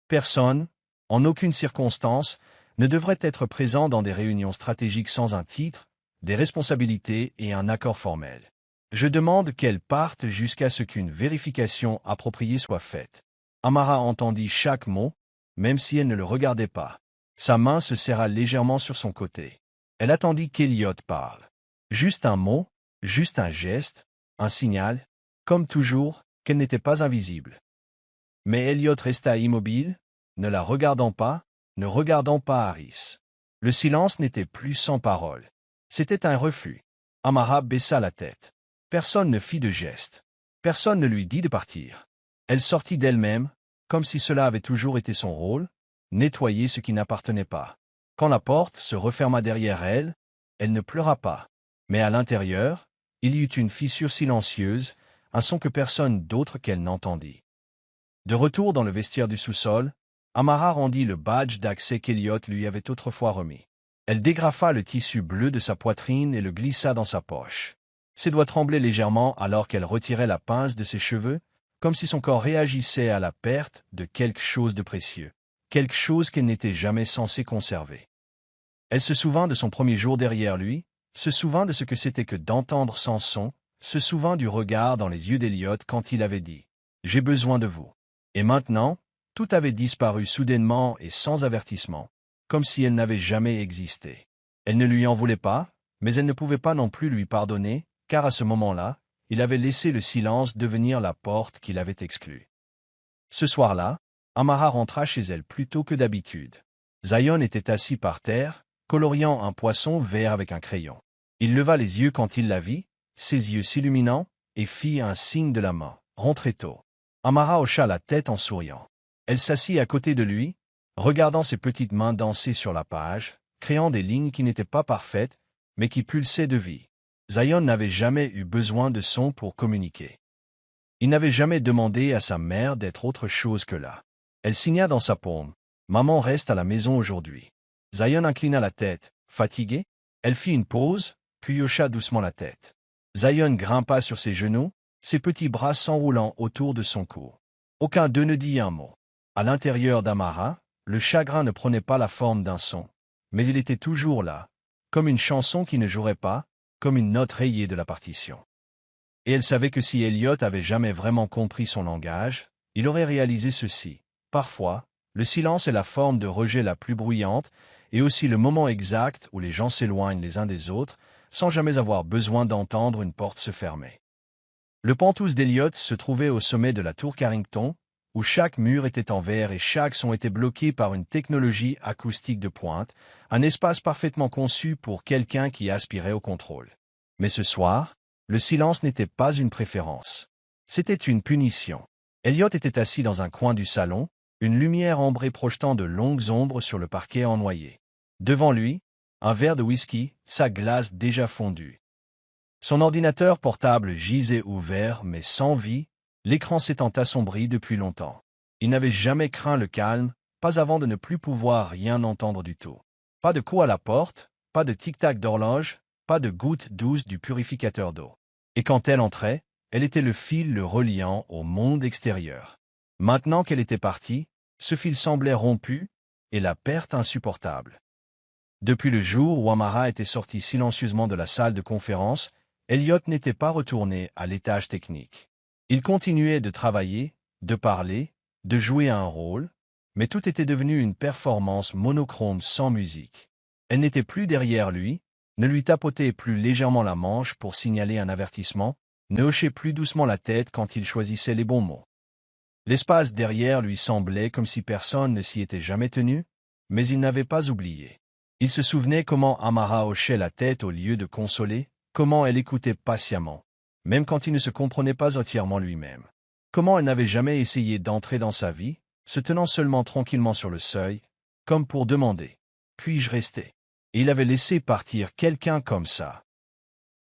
Personne, en aucune circonstance, ne devrait être présent dans des réunions stratégiques sans un titre, des responsabilités et un accord formel. Je demande qu'elle parte jusqu'à ce qu'une vérification appropriée soit faite. Amara entendit chaque mot, même si elle ne le regardait pas. Sa main se serra légèrement sur son côté. Elle attendit qu'Elliot parle. Juste un mot, juste un geste, un signal, comme toujours, qu'elle n'était pas invisible. Mais Elliot resta immobile, ne la regardant pas, ne regardant pas Harris. Le silence n'était plus sans parole. C'était un refus. Amara baissa la tête. Personne ne fit de geste. Personne ne lui dit de partir. Elle sortit d'elle-même, comme si cela avait toujours été son rôle, nettoyer ce qui n'appartenait pas. Quand la porte se referma derrière elle, elle ne pleura pas. Mais à l'intérieur, il y eut une fissure silencieuse, un son que personne d'autre qu'elle n'entendit. De retour dans le vestiaire du sous-sol, Amara rendit le badge d'accès qu'Elliot lui avait autrefois remis. Elle dégrafa le tissu bleu de sa poitrine et le glissa dans sa poche. Ses doigts tremblaient légèrement alors qu'elle retirait la pince de ses cheveux, comme si son corps réagissait à la perte de quelque chose de précieux, quelque chose qu'elle n'était jamais censée conserver. Elle se souvint de son premier jour derrière lui, se souvint de ce que c'était que d'entendre sans son, se souvint du regard dans les yeux d'Elliot quand il avait dit « J'ai besoin de vous ». Et maintenant, tout avait disparu soudainement et sans avertissement, comme si elle n'avait jamais existé. Elle ne lui en voulait pas, mais elle ne pouvait pas non plus lui pardonner, car à ce moment-là, il avait laissé le silence devenir la porte qu'il avait exclue. Ce soir-là, Amara rentra chez elle plus tôt que d'habitude. Zion était assis par terre, coloriant un poisson vert avec un crayon. Il leva les yeux quand il la vit, ses yeux s'illuminant, et fit un signe de la main. « Rentrez tôt ». Amara hocha la tête en souriant. Elle s'assit à côté de lui, regardant ses petites mains danser sur la page, créant des lignes qui n'étaient pas parfaites, mais qui pulsaient de vie. Zion n'avait jamais eu besoin de son pour communiquer. Il n'avait jamais demandé à sa mère d'être autre chose que là. Elle signa dans sa paume. « Maman reste à la maison aujourd'hui ». Zion inclina la tête, fatiguée. Elle fit une pause, puis hocha doucement la tête. Zion grimpa sur ses genoux, ses petits bras s'enroulant autour de son cou. Aucun d'eux ne dit un mot. À l'intérieur d'Amara, le chagrin ne prenait pas la forme d'un son, mais il était toujours là, comme une chanson qui ne jouerait pas, comme une note rayée de la partition. Et elle savait que si Elliot avait jamais vraiment compris son langage, il aurait réalisé ceci. Parfois, le silence est la forme de rejet la plus bruyante, et aussi le moment exact où les gens s'éloignent les uns des autres, sans jamais avoir besoin d'entendre une porte se fermer. Le penthouse d'Elliot se trouvait au sommet de la tour Carrington, où chaque mur était en verre et chaque son était bloqué par une technologie acoustique de pointe, un espace parfaitement conçu pour quelqu'un qui aspirait au contrôle. Mais ce soir, le silence n'était pas une préférence. C'était une punition. Elliot était assis dans un coin du salon, une lumière ambrée projetant de longues ombres sur le parquet en noyer. Devant lui, un verre de whisky, sa glace déjà fondue. Son ordinateur portable gisait ouvert mais sans vie, l'écran s'étant assombri depuis longtemps. Il n'avait jamais craint le calme, pas avant de ne plus pouvoir rien entendre du tout. Pas de coups à la porte, pas de tic-tac d'horloge, pas de gouttes douces du purificateur d'eau. Et quand elle entrait, elle était le fil le reliant au monde extérieur. Maintenant qu'elle était partie, ce fil semblait rompu, et la perte insupportable. Depuis le jour où Amara était sortie silencieusement de la salle de conférence, Elliot n'était pas retourné à l'étage technique. Il continuait de travailler, de parler, de jouer un rôle, mais tout était devenu une performance monochrome sans musique. Elle n'était plus derrière lui, ne lui tapotait plus légèrement la manche pour signaler un avertissement, ne hochait plus doucement la tête quand il choisissait les bons mots. L'espace derrière lui semblait comme si personne ne s'y était jamais tenu, mais il n'avait pas oublié. Il se souvenait comment Amara hochait la tête au lieu de consoler, comment elle écoutait patiemment, même quand il ne se comprenait pas entièrement lui-même. Comment elle n'avait jamais essayé d'entrer dans sa vie, se tenant seulement tranquillement sur le seuil, comme pour demander « Puis-je rester ?» Et il avait laissé partir quelqu'un comme ça.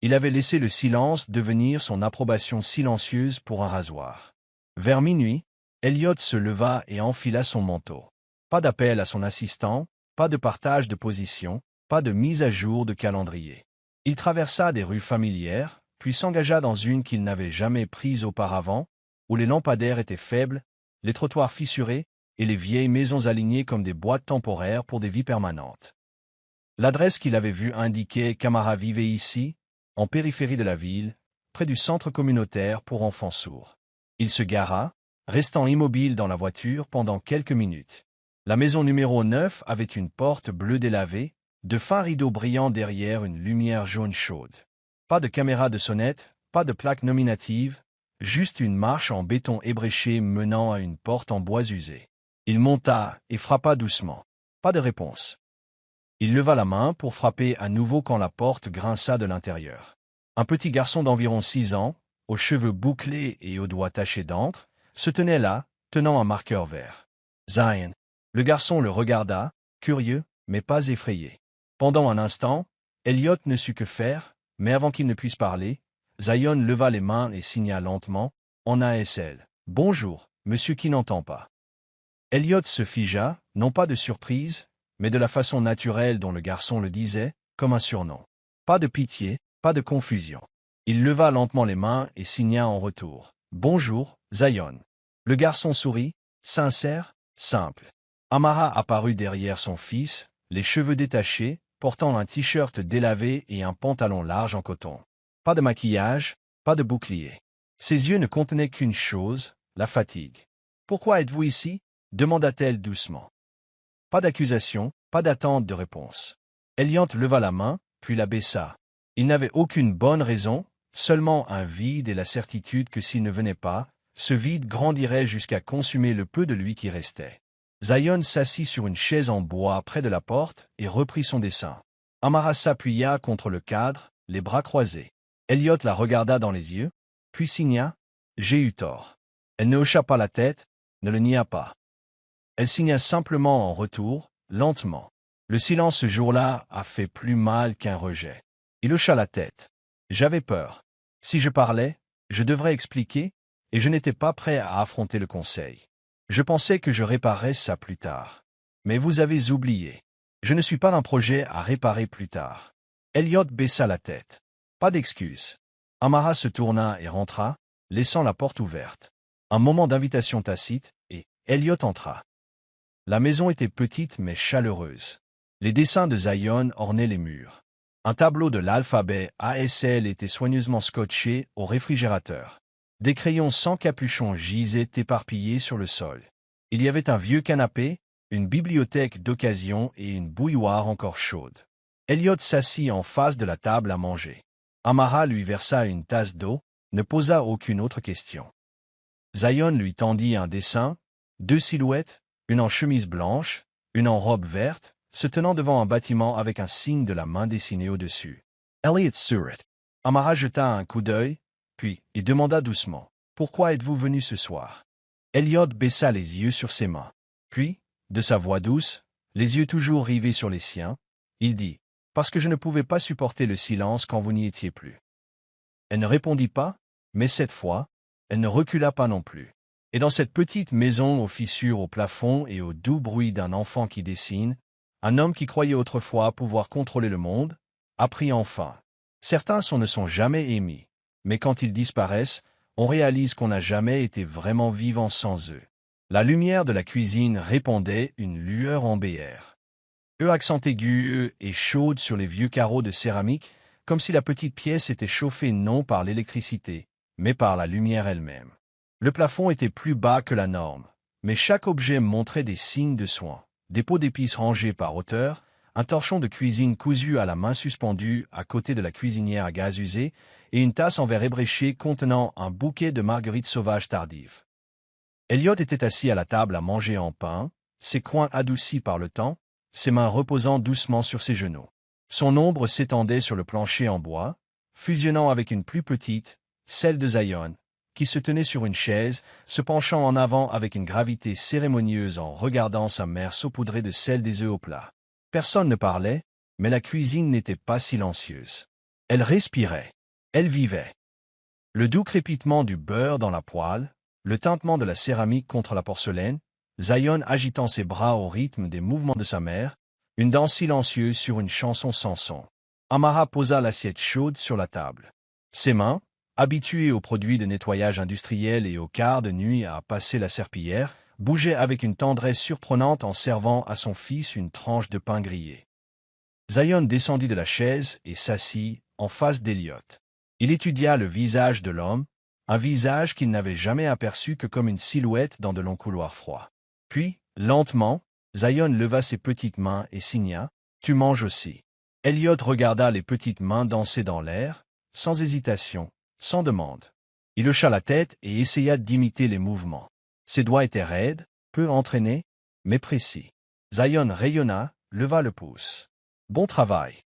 Il avait laissé le silence devenir son approbation silencieuse pour un rasoir. Vers minuit, Elliot se leva et enfila son manteau. Pas d'appel à son assistant, pas de partage de position, pas de mise à jour de calendrier. Il traversa des rues familières, puis s'engagea dans une qu'il n'avait jamais prise auparavant, où les lampadaires étaient faibles, les trottoirs fissurés, et les vieilles maisons alignées comme des boîtes temporaires pour des vies permanentes. L'adresse qu'il avait vue indiquait qu'Amara vivait ici, en périphérie de la ville, près du centre communautaire pour enfants sourds. Il se gara, restant immobile dans la voiture pendant quelques minutes. La maison numéro 9 avait une porte bleue délavée, de fins rideaux brillants derrière une lumière jaune chaude. Pas de caméra de sonnette, pas de plaque nominative, juste une marche en béton ébréché menant à une porte en bois usé. Il monta et frappa doucement. Pas de réponse. Il leva la main pour frapper à nouveau quand la porte grinça de l'intérieur. Un petit garçon d'environ 6 ans, aux cheveux bouclés et aux doigts tachés d'encre, se tenait là, tenant un marqueur vert. Zion. Le garçon le regarda, curieux, mais pas effrayé. Pendant un instant, Elliot ne sut que faire, mais avant qu'il ne puisse parler, Zion leva les mains et signa lentement, en ASL. « Bonjour, monsieur qui n'entend pas. » Elliot se figea, non pas de surprise, mais de la façon naturelle dont le garçon le disait, comme un surnom. Pas de pitié, pas de confusion. Il leva lentement les mains et signa en retour. « Bonjour, Zion. » Le garçon sourit, sincère, simple. Amara apparut derrière son fils, les cheveux détachés, portant un t-shirt délavé et un pantalon large en coton. Pas de maquillage, pas de bouclier. Ses yeux ne contenaient qu'une chose, la fatigue. « Pourquoi êtes-vous ici ?» demanda-t-elle doucement. Pas d'accusation, pas d'attente de réponse. Elliot leva la main, puis la baissa. Il n'avait aucune bonne raison, seulement un vide et la certitude que s'il ne venait pas, ce vide grandirait jusqu'à consumer le peu de lui qui restait. Zion s'assit sur une chaise en bois près de la porte et reprit son dessin. Amara s'appuya contre le cadre, les bras croisés. Elliot la regarda dans les yeux, puis signa « J'ai eu tort ». Elle ne hocha pas la tête, ne le nia pas. Elle signa simplement en retour, lentement. Le silence ce jour-là a fait plus mal qu'un rejet. Il hocha la tête. J'avais peur. Si je parlais, je devrais expliquer, et je n'étais pas prêt à affronter le conseil. Je pensais que je réparerais ça plus tard. Mais vous avez oublié. Je ne suis pas un projet à réparer plus tard. Elliot baissa la tête. Pas d'excuse. Amara se tourna et rentra, laissant la porte ouverte. Un moment d'invitation tacite, et Elliot entra. La maison était petite mais chaleureuse. Les dessins de Zion ornaient les murs. Un tableau de l'alphabet ASL était soigneusement scotché au réfrigérateur. Des crayons sans capuchon gisaient éparpillés sur le sol. Il y avait un vieux canapé, une bibliothèque d'occasion et une bouilloire encore chaude. Elliot s'assit en face de la table à manger. Amara lui versa une tasse d'eau, ne posa aucune autre question. Zion lui tendit un dessin, 2 silhouettes, une en chemise blanche, une en robe verte, se tenant devant un bâtiment avec un signe de la main dessinée au-dessus. Elliot Surratt. Amara jeta un coup d'œil, puis il demanda doucement « Pourquoi êtes-vous venu ce soir ?» Elliot baissa les yeux sur ses mains. Puis, de sa voix douce, les yeux toujours rivés sur les siens, il dit « Parce que je ne pouvais pas supporter le silence quand vous n'y étiez plus. » Elle ne répondit pas, mais cette fois, elle ne recula pas non plus. Et dans cette petite maison aux fissures au plafond et au doux bruit d'un enfant qui dessine, un homme qui croyait autrefois pouvoir contrôler le monde, apprit enfin. Certains ne sont jamais émis, mais quand ils disparaissent, on réalise qu'on n'a jamais été vraiment vivant sans eux. La lumière de la cuisine répandait une lueur en BR. Accent aigu et chaude sur les vieux carreaux de céramique, comme si la petite pièce était chauffée non par l'électricité, mais par la lumière elle-même. Le plafond était plus bas que la norme, mais chaque objet montrait des signes de soin. Des pots d'épices rangés par hauteur, un torchon de cuisine cousu à la main suspendu à côté de la cuisinière à gaz usé, et une tasse en verre ébréché contenant un bouquet de marguerites sauvages tardives. Elliot était assis à la table à manger en pain, ses coins adoucis par le temps, ses mains reposant doucement sur ses genoux. Son ombre s'étendait sur le plancher en bois, fusionnant avec une plus petite, celle de Zion, qui se tenait sur une chaise, se penchant en avant avec une gravité cérémonieuse en regardant sa mère saupoudrer de sel des œufs au plat. Personne ne parlait, mais la cuisine n'était pas silencieuse. Elle respirait. Elle vivait. Le doux crépitement du beurre dans la poêle, le tintement de la céramique contre la porcelaine, Zion agitant ses bras au rythme des mouvements de sa mère, une danse silencieuse sur une chanson sans son. Amara posa l'assiette chaude sur la table. Ses mains, habituées aux produits de nettoyage industriel et aux quarts de nuit à passer la serpillière, bougeait avec une tendresse surprenante en servant à son fils une tranche de pain grillé. Zion descendit de la chaise et s'assit en face d'Elliott. Il étudia le visage de l'homme, un visage qu'il n'avait jamais aperçu que comme une silhouette dans de longs couloirs froids. Puis, lentement, Zion leva ses petites mains et signa « Tu manges aussi ». Elliott regarda les petites mains danser dans l'air, sans hésitation, sans demande. Il hocha la tête et essaya d'imiter les mouvements. Ses doigts étaient raides, peu entraînés, mais précis. Zion rayonna, leva le pouce. « Bon travail ».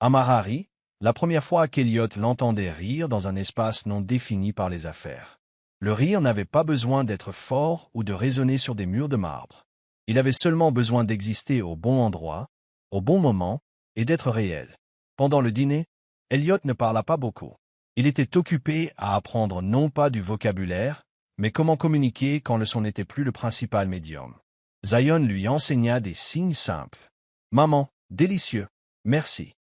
Amara rit, la première fois qu'Elliott l'entendait rire dans un espace non défini par les affaires. Le rire n'avait pas besoin d'être fort ou de résonner sur des murs de marbre. Il avait seulement besoin d'exister au bon endroit, au bon moment, et d'être réel. Pendant le dîner, Elliott ne parla pas beaucoup. Il était occupé à apprendre non pas du vocabulaire, mais comment communiquer quand le son n'était plus le principal médium. Zion lui enseigna des signes simples. « Maman, délicieux, merci ».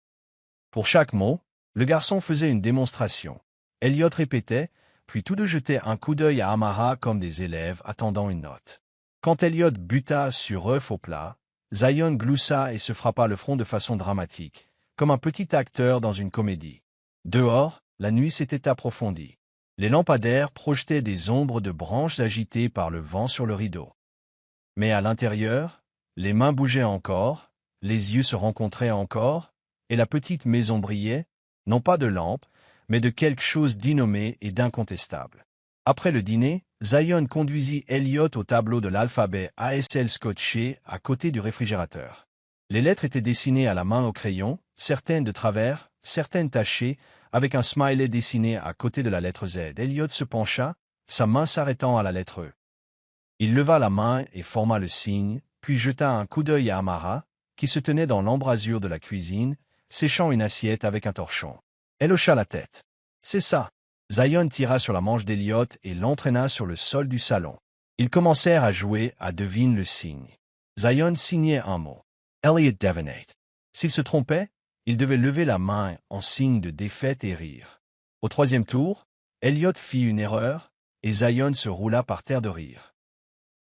Pour chaque mot, le garçon faisait une démonstration. Elliott répétait, puis tous deux jetaient un coup d'œil à Amara comme des élèves attendant une note. Quand Elliott buta sur œuf au plat, Zion gloussa et se frappa le front de façon dramatique, comme un petit acteur dans une comédie. Dehors, la nuit s'était approfondie. Les lampadaires projetaient des ombres de branches agitées par le vent sur le rideau. Mais à l'intérieur, les mains bougeaient encore, les yeux se rencontraient encore, et la petite maison brillait, non pas de lampes, mais de quelque chose d'innommé et d'incontestable. Après le dîner, Zion conduisit Elliott au tableau de l'alphabet ASL scotché à côté du réfrigérateur. Les lettres étaient dessinées à la main au crayon, certaines de travers, certaines tachées, avec un smiley dessiné à côté de la lettre Z. Elliott se pencha, sa main s'arrêtant à la lettre E. Il leva la main et forma le signe, puis jeta un coup d'œil à Amara, qui se tenait dans l'embrasure de la cuisine, séchant une assiette avec un torchon. Elle hocha la tête. « C'est ça ». Zion tira sur la manche d'Elliott et l'entraîna sur le sol du salon. Ils commencèrent à jouer à devine le signe. Zion signait un mot. Elliott divinate. S'il se trompait, il devait lever la main en signe de défaite et rire. Au troisième tour, Elliott fit une erreur, et Zion se roula par terre de rire.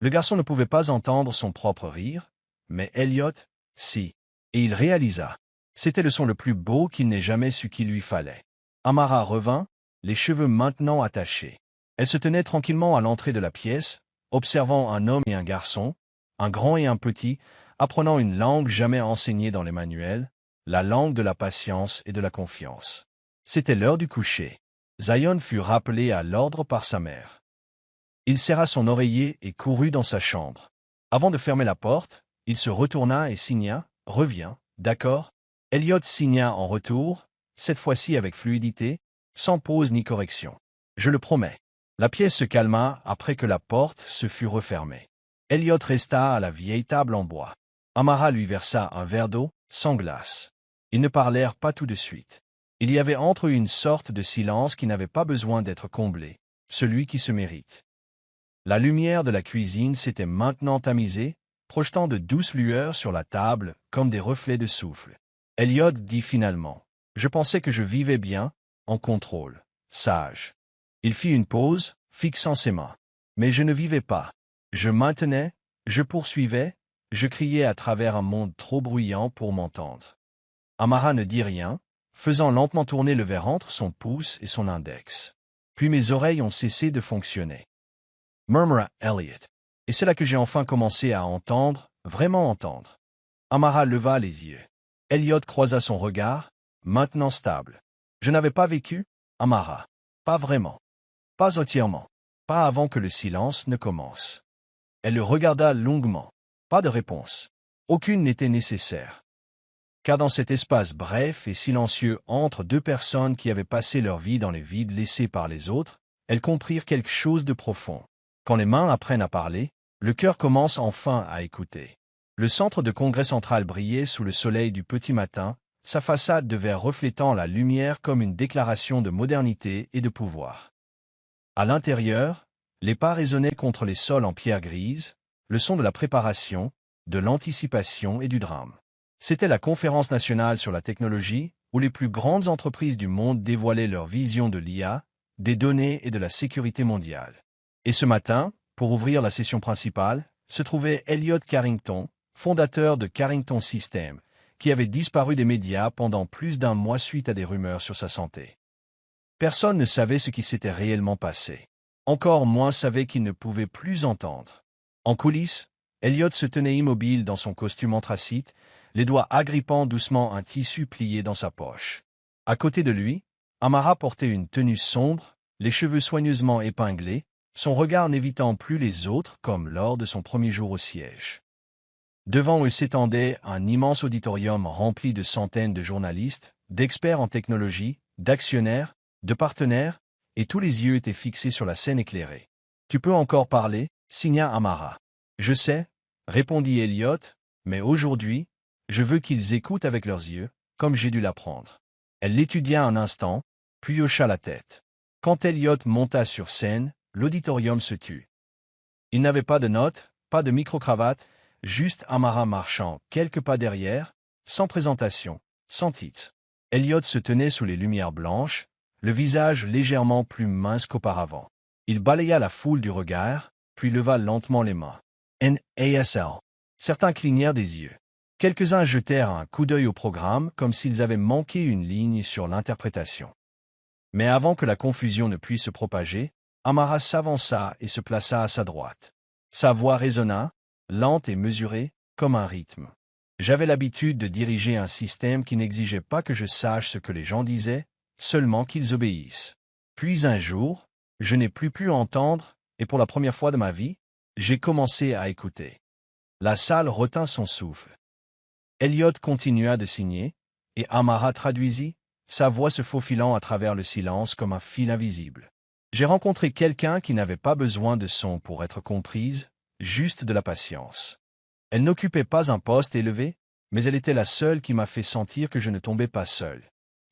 Le garçon ne pouvait pas entendre son propre rire, mais Elliott, si, et il réalisa. C'était le son le plus beau qu'il n'ait jamais su qu'il lui fallait. Amara revint, les cheveux maintenant attachés. Elle se tenait tranquillement à l'entrée de la pièce, observant un homme et un garçon, un grand et un petit, apprenant une langue jamais enseignée dans les manuels, la langue de la patience et de la confiance. C'était l'heure du coucher. Zion fut rappelé à l'ordre par sa mère. Il serra son oreiller et courut dans sa chambre. Avant de fermer la porte, il se retourna et signa « Reviens, d'accord ?» Elliott signa en retour, cette fois-ci avec fluidité, sans pause ni correction. « Je le promets. » La pièce se calma après que la porte se fut refermée. Elliott resta à la vieille table en bois. Amara lui versa un verre d'eau, sans glace. Ils ne parlèrent pas tout de suite. Il y avait entre eux une sorte de silence qui n'avait pas besoin d'être comblé, celui qui se mérite. La lumière de la cuisine s'était maintenant tamisée, projetant de douces lueurs sur la table comme des reflets de souffle. Elliott dit finalement « Je pensais que je vivais bien, en contrôle, sage. » Il fit une pause, fixant ses mains. Mais je ne vivais pas. Je maintenais, je poursuivais, je criais à travers un monde trop bruyant pour m'entendre. Amara ne dit rien, faisant lentement tourner le verre entre son pouce et son index. Puis mes oreilles ont cessé de fonctionner. Murmura Elliott. Et c'est là que j'ai enfin commencé à entendre, vraiment entendre. Amara leva les yeux. Elliott croisa son regard, maintenant stable. Je n'avais pas vécu, Amara. Pas vraiment. Pas entièrement. Pas avant que le silence ne commence. Elle le regarda longuement. Pas de réponse. Aucune n'était nécessaire. Car dans cet espace bref et silencieux entre deux personnes qui avaient passé leur vie dans les vides laissés par les autres, elles comprirent quelque chose de profond. Quand les mains apprennent à parler, le cœur commence enfin à écouter. Le centre de congrès central brillait sous le soleil du petit matin, sa façade de verre reflétant la lumière comme une déclaration de modernité et de pouvoir. À l'intérieur, les pas résonnaient contre les sols en pierre grise, le son de la préparation, de l'anticipation et du drame. C'était la conférence nationale sur la technologie, où les plus grandes entreprises du monde dévoilaient leur vision de l'IA, des données et de la sécurité mondiale. Et ce matin, pour ouvrir la session principale, se trouvait Elliot Carrington, fondateur de Carrington System, qui avait disparu des médias pendant plus d'un mois suite à des rumeurs sur sa santé. Personne ne savait ce qui s'était réellement passé. Encore moins savait qu'il ne pouvait plus entendre. En coulisses, Elliot se tenait immobile dans son costume anthracite, les doigts agrippant doucement un tissu plié dans sa poche. À côté de lui, Amara portait une tenue sombre, les cheveux soigneusement épinglés, son regard n'évitant plus les autres comme lors de son premier jour au siège. Devant eux s'étendait un immense auditorium rempli de centaines de journalistes, d'experts en technologie, d'actionnaires, de partenaires, et tous les yeux étaient fixés sur la scène éclairée. « Tu peux encore parler » signa Amara. « Je sais » répondit Elliot, « mais aujourd'hui, je veux qu'ils écoutent avec leurs yeux, comme j'ai dû l'apprendre. » Elle l'étudia un instant, puis hocha la tête. Quand Elliot monta sur scène, l'auditorium se tut. Il n'avait pas de notes, pas de micro-cravate, juste Amara marchant quelques pas derrière, sans présentation, sans titre. Elliot se tenait sous les lumières blanches, le visage légèrement plus mince qu'auparavant. Il balaya la foule du regard, puis leva lentement les mains. NASL. Certains clignèrent des yeux. Quelques-uns jetèrent un coup d'œil au programme comme s'ils avaient manqué une ligne sur l'interprétation. Mais avant que la confusion ne puisse se propager, Amara s'avança et se plaça à sa droite. Sa voix résonna, lente et mesurée, comme un rythme. J'avais l'habitude de diriger un système qui n'exigeait pas que je sache ce que les gens disaient, seulement qu'ils obéissent. Puis un jour, je n'ai plus pu entendre, et pour la première fois de ma vie, j'ai commencé à écouter. La salle retint son souffle. Elliot continua de signer, et Amara traduisit, sa voix se faufilant à travers le silence comme un fil invisible. J'ai rencontré quelqu'un qui n'avait pas besoin de son pour être comprise, juste de la patience. Elle n'occupait pas un poste élevé, mais elle était la seule qui m'a fait sentir que je ne tombais pas seul.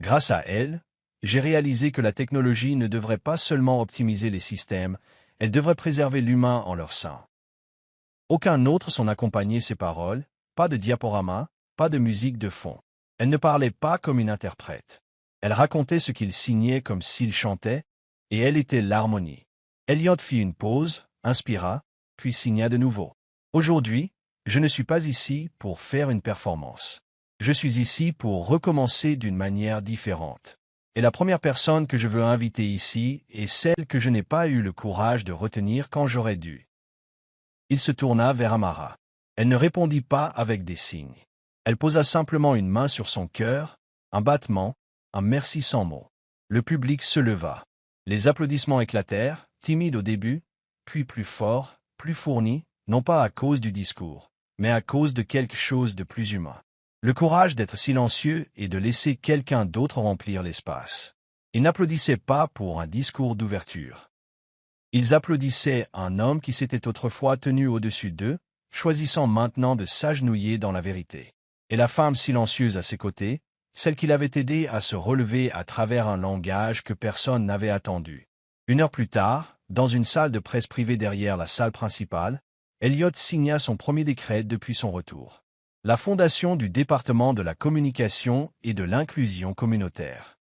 Grâce à elle, j'ai réalisé que la technologie ne devrait pas seulement optimiser les systèmes, elle devrait préserver l'humain en leur sein. Aucun autre son accompagnait ses paroles, pas de diaporama, pas de musique de fond. Elle ne parlait pas comme une interprète. Elle racontait ce qu'il signait comme s'il chantait, et elle était l'harmonie. Elliot fit une pause, inspira, puis signa de nouveau. Aujourd'hui, je ne suis pas ici pour faire une performance. Je suis ici pour recommencer d'une manière différente. Et la première personne que je veux inviter ici est celle que je n'ai pas eu le courage de retenir quand j'aurais dû. Il se tourna vers Amara. Elle ne répondit pas avec des signes. Elle posa simplement une main sur son cœur, un battement, un merci sans mots. Le public se leva. Les applaudissements éclatèrent, timides au début, puis plus forts, plus fournis, non pas à cause du discours, mais à cause de quelque chose de plus humain. Le courage d'être silencieux et de laisser quelqu'un d'autre remplir l'espace. Ils n'applaudissaient pas pour un discours d'ouverture. Ils applaudissaient un homme qui s'était autrefois tenu au-dessus d'eux, choisissant maintenant de s'agenouiller dans la vérité. Et la femme silencieuse à ses côtés, celle qui l'avait aidé à se relever à travers un langage que personne n'avait attendu. 1 heure plus tard, dans une salle de presse privée derrière la salle principale, Elliot signa son premier décret depuis son retour. La fondation du département de la communication et de l'inclusion communautaire.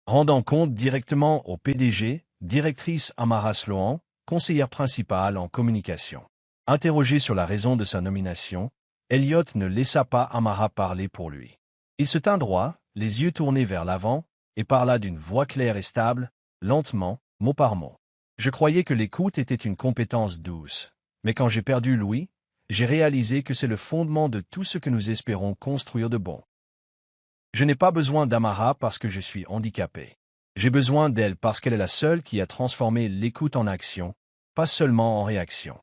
Rendant compte directement au PDG, directrice Amara Sloan, conseillère principale en communication. Interrogé sur la raison de sa nomination, Elliot ne laissa pas Amara parler pour lui. Il se tint droit, les yeux tournés vers l'avant, et parla d'une voix claire et stable, lentement, mot par mot. Je croyais que l'écoute était une compétence douce, mais quand j'ai perdu Louis, j'ai réalisé que c'est le fondement de tout ce que nous espérons construire de bon. Je n'ai pas besoin d'Amara parce que je suis handicapé. J'ai besoin d'elle parce qu'elle est la seule qui a transformé l'écoute en action, pas seulement en réaction.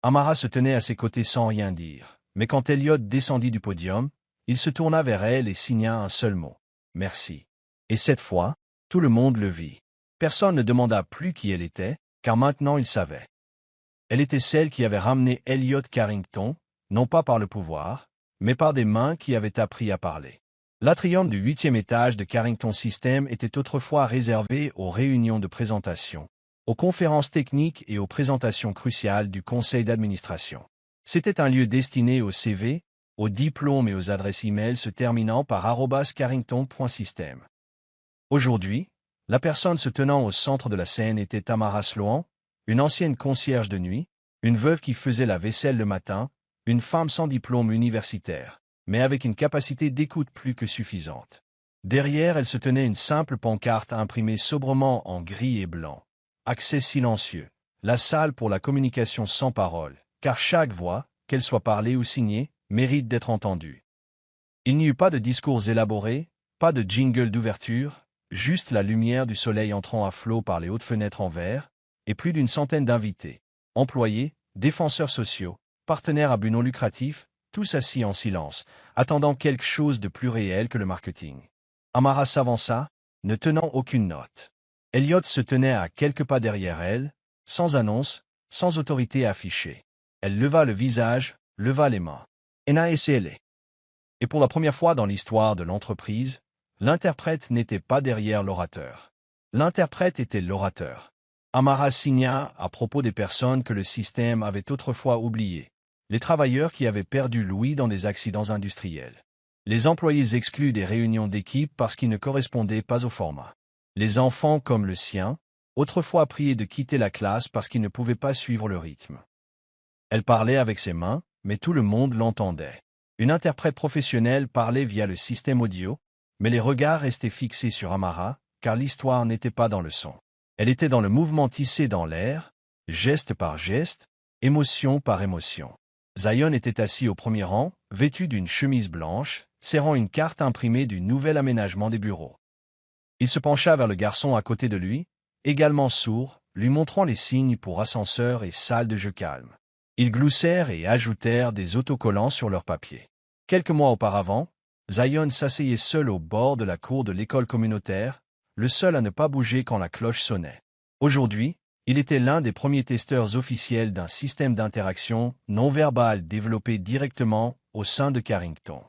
Amara se tenait à ses côtés sans rien dire, mais quand Elliot descendit du podium, il se tourna vers elle et signa un seul mot. Merci. Et cette fois, tout le monde le vit. Personne ne demanda plus qui elle était, car maintenant il savait. Elle était celle qui avait ramené Elliot Carrington, non pas par le pouvoir, mais par des mains qui avaient appris à parler. L'atrium du 8e étage de Carrington System était autrefois réservé aux réunions de présentation, aux conférences techniques et aux présentations cruciales du conseil d'administration. C'était un lieu destiné aux CV, aux diplômes et aux adresses e-mail se terminant par @carrington.system. Aujourd'hui, la personne se tenant au centre de la scène était Amara Sloan, une ancienne concierge de nuit, une veuve qui faisait la vaisselle le matin, une femme sans diplôme universitaire, mais avec une capacité d'écoute plus que suffisante. Derrière elle se tenait une simple pancarte imprimée sobrement en gris et blanc. Accès silencieux. La salle pour la communication sans parole, car chaque voix, qu'elle soit parlée ou signée, mérite d'être entendue. Il n'y eut pas de discours élaborés, pas de jingle d'ouverture, juste la lumière du soleil entrant à flot par les hautes fenêtres en verre, et plus d'une centaine d'invités, employés, défenseurs sociaux, partenaires à but non lucratif, tous assis en silence, attendant quelque chose de plus réel que le marketing. Amara s'avança, ne tenant aucune note. Elliot se tenait à quelques pas derrière elle, sans annonce, sans autorité affichée. Elle leva le visage, leva les mains. NASL. Et pour la première fois dans l'histoire de l'entreprise, l'interprète n'était pas derrière l'orateur. L'interprète était l'orateur. Amara signa à propos des personnes que le système avait autrefois oubliées. Les travailleurs qui avaient perdu l'ouïe dans des accidents industriels. Les employés exclus des réunions d'équipe parce qu'ils ne correspondaient pas au format. Les enfants comme le sien, autrefois priés de quitter la classe parce qu'ils ne pouvaient pas suivre le rythme. Elle parlait avec ses mains, mais tout le monde l'entendait. Une interprète professionnelle parlait via le système audio, mais les regards restaient fixés sur Amara, car l'histoire n'était pas dans le son. Elle était dans le mouvement tissé dans l'air, geste par geste, émotion par émotion. Zion était assis au premier rang, vêtu d'une chemise blanche, serrant une carte imprimée du nouvel aménagement des bureaux. Il se pencha vers le garçon à côté de lui, également sourd, lui montrant les signes pour ascenseur et salle de jeu calme. Ils gloussèrent et ajoutèrent des autocollants sur leur papier. Quelques mois auparavant, Zion s'asseyait seul au bord de la cour de l'école communautaire, le seul à ne pas bouger quand la cloche sonnait. Aujourd'hui, il était l'un des premiers testeurs officiels d'un système d'interaction non-verbale développé directement au sein de Carrington.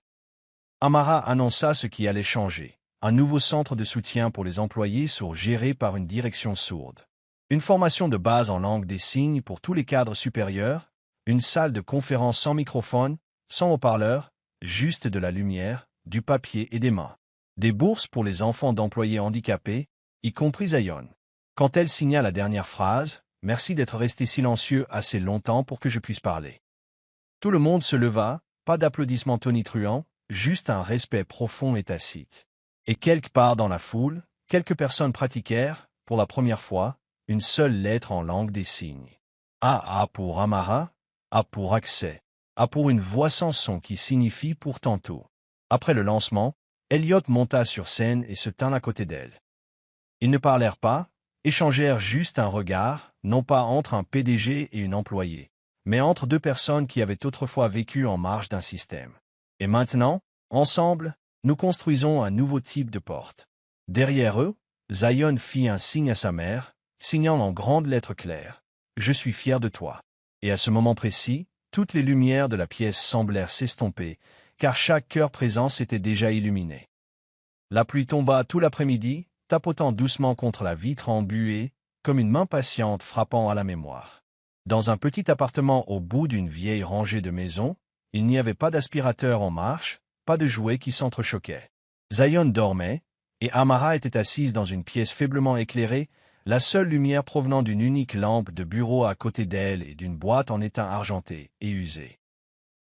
Amara annonça ce qui allait changer. Un nouveau centre de soutien pour les employés sourds géré par une direction sourde. Une formation de base en langue des signes pour tous les cadres supérieurs, une salle de conférence sans microphone, sans haut-parleur, juste de la lumière, du papier et des mains. Des bourses pour les enfants d'employés handicapés, y compris Zion. Quand elle signa la dernière phrase, « Merci d'être resté silencieux assez longtemps pour que je puisse parler ». Tout le monde se leva, pas d'applaudissements tonitruants, juste un respect profond et tacite. Et quelque part dans la foule, quelques personnes pratiquèrent, pour la première fois, une seule lettre en langue des signes. A pour Amara, A pour accès, A pour une voix sans son qui signifie pour tantôt. Après le lancement, Elliot monta sur scène et se tint à côté d'elle. Ils ne parlèrent pas, échangèrent juste un regard, non pas entre un PDG et une employée, mais entre deux personnes qui avaient autrefois vécu en marge d'un système. Et maintenant, ensemble, nous construisons un nouveau type de porte. Derrière eux, Zion fit un signe à sa mère, signant en grandes lettres claires « Je suis fier de toi ». Et à ce moment précis, toutes les lumières de la pièce semblèrent s'estomper, car chaque cœur présent s'était déjà illuminé. La pluie tomba tout l'après-midi, tapotant doucement contre la vitre embuée, comme une main patiente frappant à la mémoire. Dans un petit appartement au bout d'une vieille rangée de maisons, il n'y avait pas d'aspirateur en marche, pas de jouets qui s'entrechoquaient. Zion dormait, et Amara était assise dans une pièce faiblement éclairée, la seule lumière provenant d'une unique lampe de bureau à côté d'elle et d'une boîte en étain argenté et usée.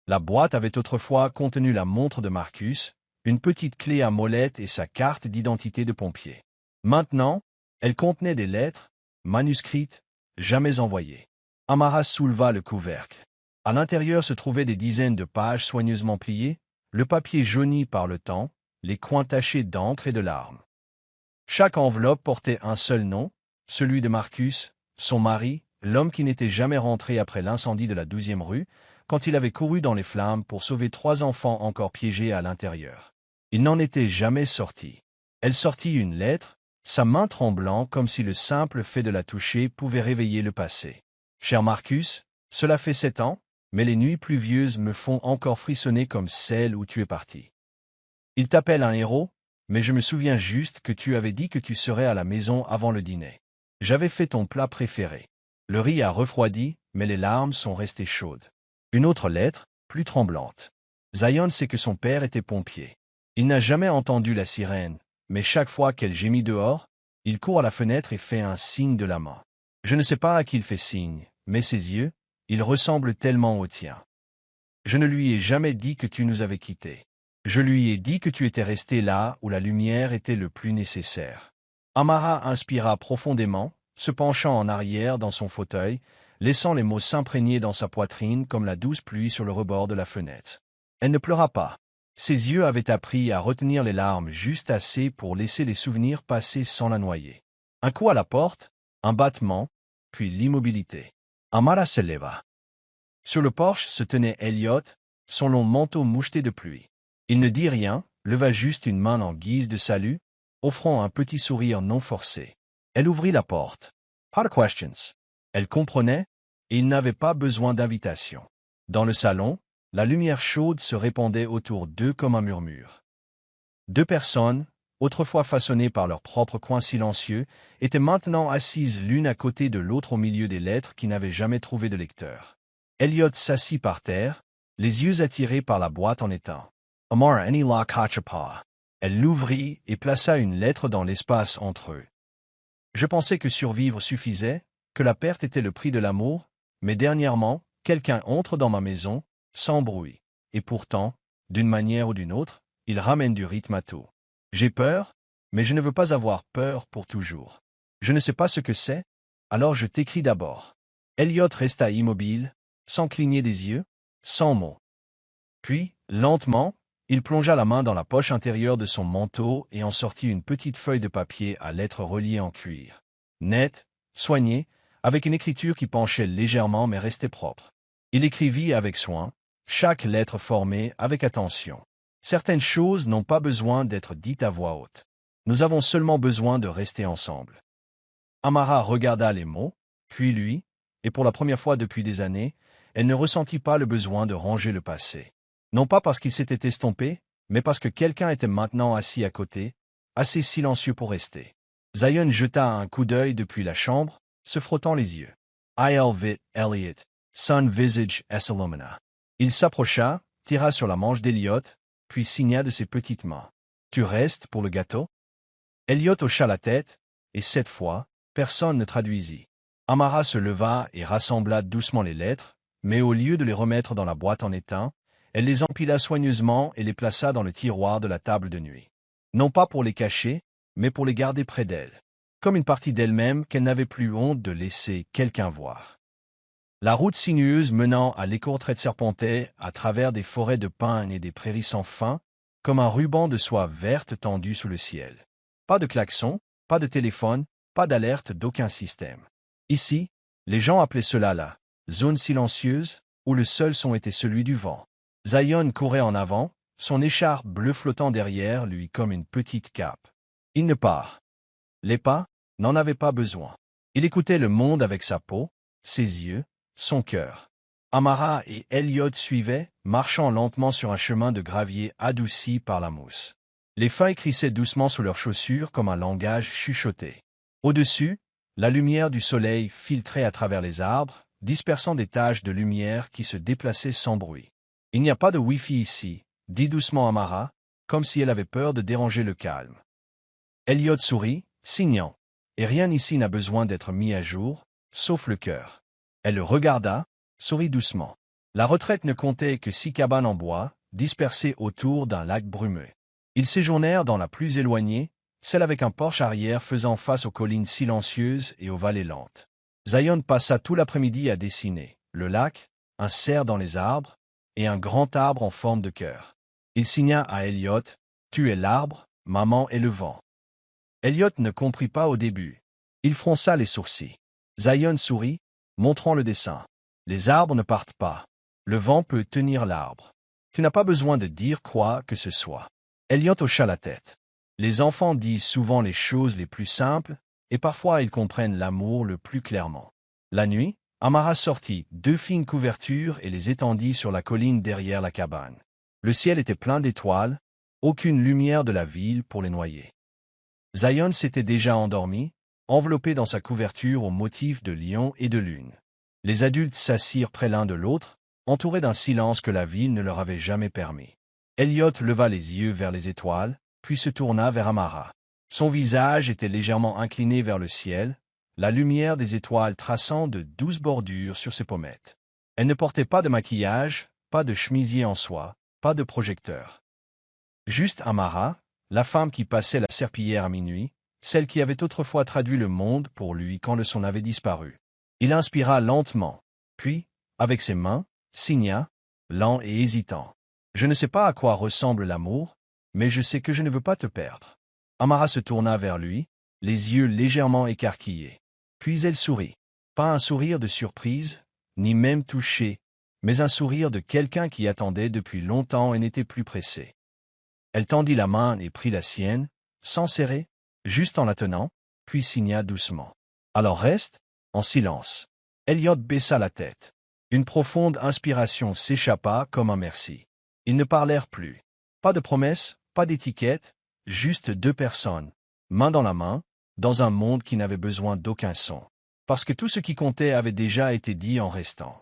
La boîte avait autrefois contenu la montre de Marcus, une petite clé à molette et sa carte d'identité de pompier. Maintenant, elle contenait des lettres, manuscrites, jamais envoyées. Amara souleva le couvercle. À l'intérieur se trouvaient des dizaines de pages soigneusement pliées, le papier jauni par le temps, les coins tachés d'encre et de larmes. Chaque enveloppe portait un seul nom, celui de Marcus, son mari, l'homme qui n'était jamais rentré après l'incendie de la 12e rue, quand il avait couru dans les flammes pour sauver 3 enfants encore piégés à l'intérieur. Il n'en était jamais sorti. Elle sortit une lettre, sa main tremblant comme si le simple fait de la toucher pouvait réveiller le passé. « Cher Marcus, cela fait 7 ans, mais les nuits pluvieuses me font encore frissonner comme celle où tu es parti. Il t'appelle un héros, mais je me souviens juste que tu avais dit que tu serais à la maison avant le dîner. J'avais fait ton plat préféré. Le riz a refroidi, mais les larmes sont restées chaudes. » Une autre lettre, plus tremblante. Zion sait que son père était pompier. Il n'a jamais entendu la sirène, mais chaque fois qu'elle gémit dehors, il court à la fenêtre et fait un signe de la main. Je ne sais pas à qui il fait signe, mais ses yeux, ils ressemblent tellement aux tiens. Je ne lui ai jamais dit que tu nous avais quittés. Je lui ai dit que tu étais resté là où la lumière était le plus nécessaire. Amara inspira profondément, se penchant en arrière dans son fauteuil, laissant les mots s'imprégner dans sa poitrine comme la douce pluie sur le rebord de la fenêtre. Elle ne pleura pas. Ses yeux avaient appris à retenir les larmes juste assez pour laisser les souvenirs passer sans la noyer. Un coup à la porte, un battement, puis l'immobilité. Amara se leva. Sur le porche se tenait Elliot, son long manteau moucheté de pluie. Il ne dit rien, leva juste une main en guise de salut, offrant un petit sourire non forcé. Elle ouvrit la porte. Pas de questions. Elle comprenait, et il n'avait pas besoin d'invitation. Dans le salon, la lumière chaude se répandait autour d'eux comme un murmure. Deux personnes, autrefois façonnées par leur propre coin silencieux, étaient maintenant assises l'une à côté de l'autre au milieu des lettres qui n'avaient jamais trouvé de lecteur. Elliot s'assit par terre, les yeux attirés par la boîte en étain. Amara any la kachapa. Elle l'ouvrit et plaça une lettre dans l'espace entre eux. Je pensais que survivre suffisait, que la perte était le prix de l'amour, mais dernièrement, quelqu'un entre dans ma maison, sans bruit. Et pourtant, d'une manière ou d'une autre, il ramène du rythme à tout. J'ai peur, mais je ne veux pas avoir peur pour toujours. Je ne sais pas ce que c'est, alors je t'écris d'abord. Elliot resta immobile, sans cligner des yeux, sans mot. Puis, lentement, il plongea la main dans la poche intérieure de son manteau et en sortit une petite feuille de papier à lettres reliées en cuir. Nette, soignée, avec une écriture qui penchait légèrement mais restait propre. Il écrivit avec soin, chaque lettre formée avec attention. Certaines choses n'ont pas besoin d'être dites à voix haute. Nous avons seulement besoin de rester ensemble. Amara regarda les mots, puis lui, et pour la première fois depuis des années, elle ne ressentit pas le besoin de ranger le passé. Non pas parce qu'il s'était estompé, mais parce que quelqu'un était maintenant assis à côté, assez silencieux pour rester. Zion jeta un coup d'œil depuis la chambre, se frottant les yeux. Il vit Elliot, son visage s'illumina. Il s'approcha, tira sur la manche d'Elliot, puis signa de ses petites mains. « Tu restes pour le gâteau ?» Elliot hocha la tête, et cette fois, personne ne traduisit. Amara se leva et rassembla doucement les lettres, mais au lieu de les remettre dans la boîte en étain, elle les empila soigneusement et les plaça dans le tiroir de la table de nuit. Non pas pour les cacher, mais pour les garder près d'elle, comme une partie d'elle-même qu'elle n'avait plus honte de laisser quelqu'un voir. La route sinueuse menant à l'écourtrette serpentait à travers des forêts de pins et des prairies sans fin, comme un ruban de soie verte tendu sous le ciel. Pas de klaxon, pas de téléphone, pas d'alerte d'aucun système. Ici, les gens appelaient cela la zone silencieuse, où le seul son était celui du vent. Zion courait en avant, son écharpe bleue flottant derrière lui comme une petite cape. Il ne part. Les pas n'en avaient pas besoin. Il écoutait le monde avec sa peau, ses yeux, son cœur. Amara et Elliot suivaient, marchant lentement sur un chemin de gravier adouci par la mousse. Les feuilles crissaient doucement sous leurs chaussures comme un langage chuchoté. Au-dessus, la lumière du soleil filtrait à travers les arbres, dispersant des taches de lumière qui se déplaçaient sans bruit. « Il n'y a pas de Wi-Fi ici », dit doucement Amara, comme si elle avait peur de déranger le calme. Elliot sourit, signant. « Et rien ici n'a besoin d'être mis à jour, sauf le cœur. » Elle le regarda, sourit doucement. La retraite ne comptait que 6 cabanes en bois, dispersées autour d'un lac brumeux. Ils séjournèrent dans la plus éloignée, celle avec un porche arrière faisant face aux collines silencieuses et aux vallées lentes. Zion passa tout l'après-midi à dessiner le lac, un cerf dans les arbres, et un grand arbre en forme de cœur. Il signa à Elliot, « Tu es l'arbre, maman est le vent. » Elliot ne comprit pas au début. Il fronça les sourcils. Zion sourit, montrant le dessin. « Les arbres ne partent pas. Le vent peut tenir l'arbre. Tu n'as pas besoin de dire quoi que ce soit. » Elliot hocha la tête. Les enfants disent souvent les choses les plus simples, et parfois ils comprennent l'amour le plus clairement. La nuit, Amara sortit 2 fines couvertures et les étendit sur la colline derrière la cabane. Le ciel était plein d'étoiles, aucune lumière de la ville pour les noyer. Zion s'était déjà endormi, enveloppé dans sa couverture au motif de lion et de lune. Les adultes s'assirent près l'un de l'autre, entourés d'un silence que la ville ne leur avait jamais permis. Elliot leva les yeux vers les étoiles, puis se tourna vers Amara. Son visage était légèrement incliné vers le ciel, la lumière des étoiles traçant de douces bordures sur ses pommettes. Elle ne portait pas de maquillage, pas de chemisier en soie, pas de projecteur. Juste Amara, la femme qui passait la serpillière à minuit, celle qui avait autrefois traduit le monde pour lui quand le son avait disparu. Il inspira lentement, puis, avec ses mains, signa, lent et hésitant. « Je ne sais pas à quoi ressemble l'amour, mais je sais que je ne veux pas te perdre. » Amara se tourna vers lui, les yeux légèrement écarquillés. Puis elle sourit. Pas un sourire de surprise, ni même touché, mais un sourire de quelqu'un qui attendait depuis longtemps et n'était plus pressé. Elle tendit la main et prit la sienne, sans serrer, juste en la tenant, puis signa doucement. « Alors reste, en silence. » Elliot baissa la tête. Une profonde inspiration s'échappa comme un merci. Ils ne parlèrent plus. Pas de promesses, pas d'étiquette, juste deux personnes, main dans la main, dans un monde qui n'avait besoin d'aucun son. Parce que tout ce qui comptait avait déjà été dit en restant.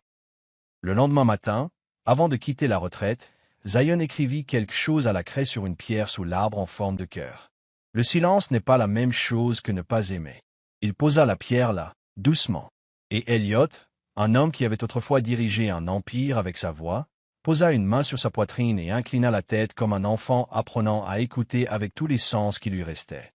Le lendemain matin, avant de quitter la retraite, Zion écrivit quelque chose à la craie sur une pierre sous l'arbre en forme de cœur. Le silence n'est pas la même chose que ne pas aimer. Il posa la pierre là, doucement. Et Elliot, un homme qui avait autrefois dirigé un empire avec sa voix, posa une main sur sa poitrine et inclina la tête comme un enfant apprenant à écouter avec tous les sens qui lui restaient.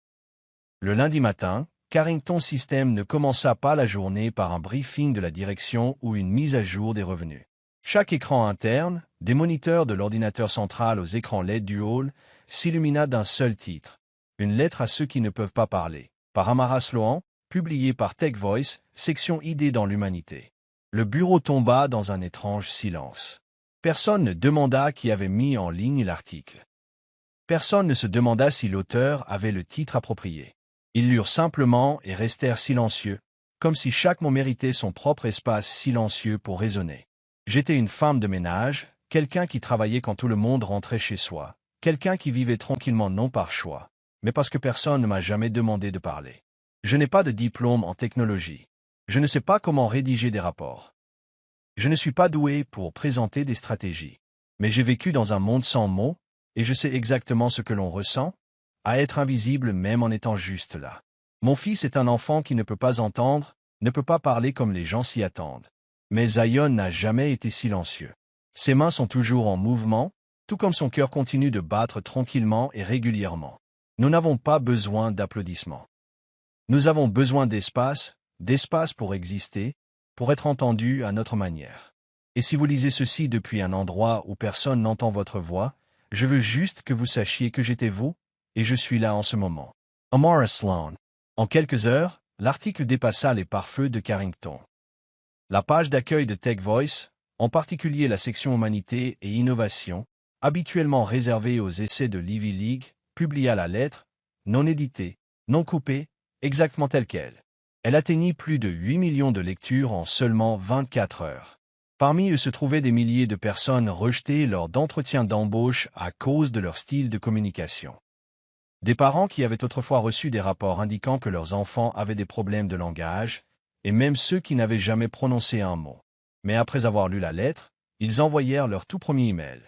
Le lundi matin, Carrington System ne commença pas la journée par un briefing de la direction ou une mise à jour des revenus. Chaque écran interne, des moniteurs de l'ordinateur central aux écrans LED du hall, s'illumina d'un seul titre. Une lettre à ceux qui ne peuvent pas parler, par Amara Sloan, publié par Tech Voice, section idées dans l'humanité. Le bureau tomba dans un étrange silence. Personne ne demanda qui avait mis en ligne l'article. Personne ne se demanda si l'auteur avait le titre approprié. Ils lurent simplement et restèrent silencieux, comme si chaque mot méritait son propre espace silencieux pour résonner. J'étais une femme de ménage, quelqu'un qui travaillait quand tout le monde rentrait chez soi, quelqu'un qui vivait tranquillement non par choix, mais parce que personne ne m'a jamais demandé de parler. Je n'ai pas de diplôme en technologie. Je ne sais pas comment rédiger des rapports. Je ne suis pas doué pour présenter des stratégies. Mais j'ai vécu dans un monde sans mots, et je sais exactement ce que l'on ressent, à être invisible même en étant juste là. Mon fils est un enfant qui ne peut pas entendre, ne peut pas parler comme les gens s'y attendent. Mais Zion n'a jamais été silencieux. Ses mains sont toujours en mouvement, tout comme son cœur continue de battre tranquillement et régulièrement. Nous n'avons pas besoin d'applaudissements. Nous avons besoin d'espace pour exister, pour être entendus à notre manière. Et si vous lisez ceci depuis un endroit où personne n'entend votre voix, je veux juste que vous sachiez que j'étais vous, et je suis là en ce moment. Amara Sloan. En quelques heures, l'article dépassa les pare-feux de Carrington. La page d'accueil de Tech Voice, en particulier la section Humanité et Innovation, habituellement réservée aux essais de l'Ivy League, publia la lettre, non éditée, non coupée, exactement telle qu'elle. Elle atteignit plus de 8 millions de lectures en seulement 24 heures. Parmi eux se trouvaient des milliers de personnes rejetées lors d'entretiens d'embauche à cause de leur style de communication. Des parents qui avaient autrefois reçu des rapports indiquant que leurs enfants avaient des problèmes de langage, et même ceux qui n'avaient jamais prononcé un mot. Mais après avoir lu la lettre, ils envoyèrent leur tout premier email.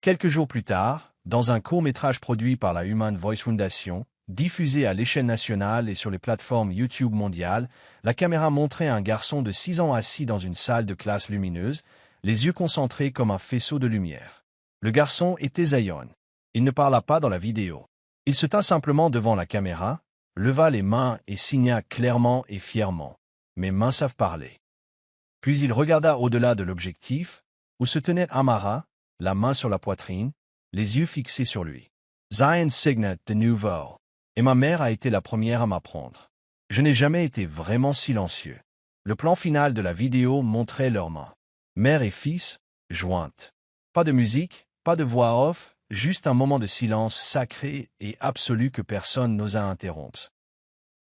Quelques jours plus tard, dans un court-métrage produit par la Human Voice Foundation, diffusé à l'échelle nationale et sur les plateformes YouTube mondiales, la caméra montrait un garçon de 6 ans assis dans une salle de classe lumineuse, les yeux concentrés comme un faisceau de lumière. Le garçon était Zion. Il ne parla pas dans la vidéo. Il se tint simplement devant la caméra, leva les mains et signa clairement et fièrement. « Mes mains savent parler. » Puis il regarda au-delà de l'objectif, où se tenait Amara, la main sur la poitrine, les yeux fixés sur lui. Zion signa de nouveau. Et ma mère a été la première à m'apprendre. Je n'ai jamais été vraiment silencieux. Le plan final de la vidéo montrait leurs mains. Mère et fils, jointes. Pas de musique, pas de voix off, juste un moment de silence sacré et absolu que personne n'osa interrompre.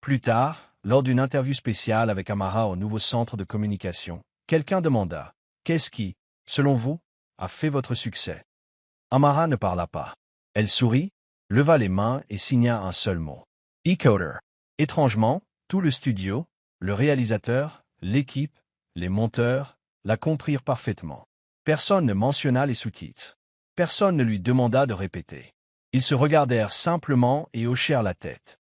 Plus tard, lors d'une interview spéciale avec Amara au nouveau centre de communication, quelqu'un demanda « Qu'est-ce qui, selon vous, a fait votre succès ?» Amara ne parla pas. Elle sourit, leva les mains et signa un seul mot. Ecoder. Étrangement, tout le studio, le réalisateur, l'équipe, les monteurs, la comprirent parfaitement. Personne ne mentionna les sous-titres. Personne ne lui demanda de répéter. Ils se regardèrent simplement et hochèrent la tête.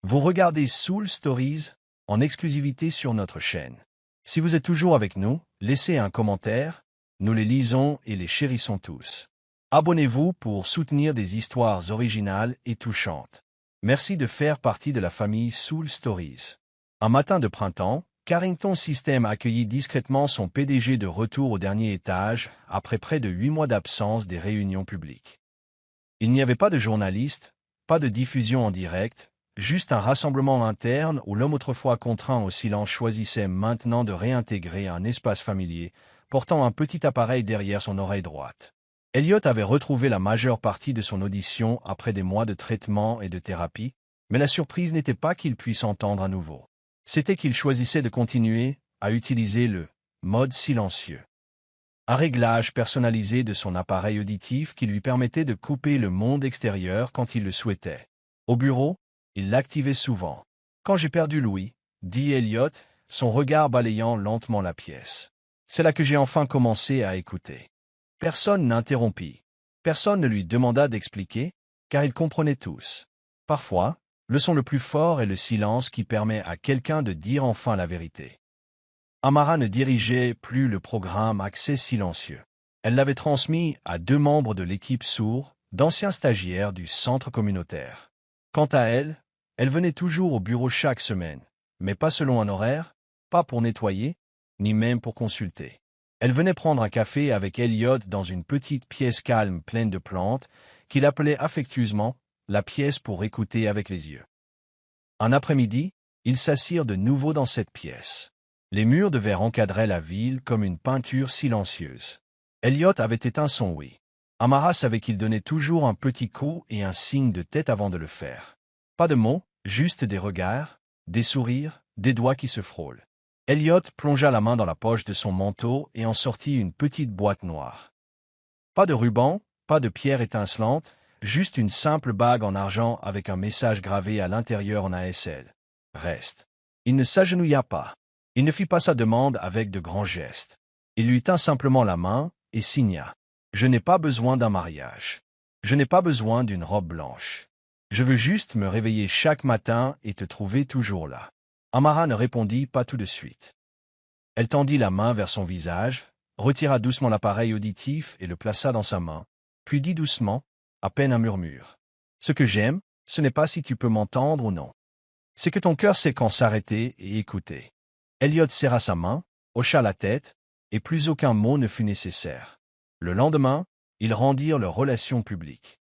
Vous regardez Soul Stories? en exclusivité sur notre chaîne. Si vous êtes toujours avec nous, laissez un commentaire, nous les lisons et les chérissons tous. Abonnez-vous pour soutenir des histoires originales et touchantes. Merci de faire partie de la famille Soul Stories. Un matin de printemps, Carrington System accueillit discrètement son PDG de retour au dernier étage après près de 8 mois d'absence des réunions publiques. Il n'y avait pas de journalistes, pas de diffusion en direct, juste un rassemblement interne où l'homme autrefois contraint au silence choisissait maintenant de réintégrer un espace familier, portant un petit appareil derrière son oreille droite. Elliot avait retrouvé la majeure partie de son audition après des mois de traitement et de thérapie, mais la surprise n'était pas qu'il puisse entendre à nouveau. C'était qu'il choisissait de continuer à utiliser le mode silencieux. Un réglage personnalisé de son appareil auditif qui lui permettait de couper le monde extérieur quand il le souhaitait. Au bureau, il l'activait souvent. « Quand j'ai perdu Louis, » dit Elliot, son regard balayant lentement la pièce. C'est là que j'ai enfin commencé à écouter. Personne n'interrompit. Personne ne lui demanda d'expliquer, car ils comprenaient tous. Parfois, le son le plus fort est le silence qui permet à quelqu'un de dire enfin la vérité. Amara ne dirigeait plus le programme Accès silencieux. Elle l'avait transmis à 2 membres de l'équipe sourds, d'anciens stagiaires du centre communautaire. Quant à elle, elle venait toujours au bureau chaque semaine, mais pas selon un horaire, pas pour nettoyer, ni même pour consulter. Elle venait prendre un café avec Elliot dans une petite pièce calme pleine de plantes, qu'il appelait affectueusement la pièce pour écouter avec les yeux. Un après-midi, ils s'assirent de nouveau dans cette pièce. Les murs de verre encadraient la ville comme une peinture silencieuse. Elliot avait éteint son oui. Amara savait qu'il donnait toujours un petit coup et un signe de tête avant de le faire. Pas de mots, juste des regards, des sourires, des doigts qui se frôlent. Elliot plongea la main dans la poche de son manteau et en sortit une petite boîte noire. Pas de ruban, pas de pierre étincelante, juste une simple bague en argent avec un message gravé à l'intérieur en ASL. Reste. Il ne s'agenouilla pas. Il ne fit pas sa demande avec de grands gestes. Il lui tint simplement la main et signa. « Je n'ai pas besoin d'un mariage. Je n'ai pas besoin d'une robe blanche. Je veux juste me réveiller chaque matin et te trouver toujours là. » Amara ne répondit pas tout de suite. Elle tendit la main vers son visage, retira doucement l'appareil auditif et le plaça dans sa main, puis dit doucement, à peine un murmure. « Ce que j'aime, ce n'est pas si tu peux m'entendre ou non. C'est que ton cœur sait quand s'arrêter et écouter. » Elliot serra sa main, hocha la tête, et plus aucun mot ne fut nécessaire. Le lendemain, ils rendirent leurs relations publiques.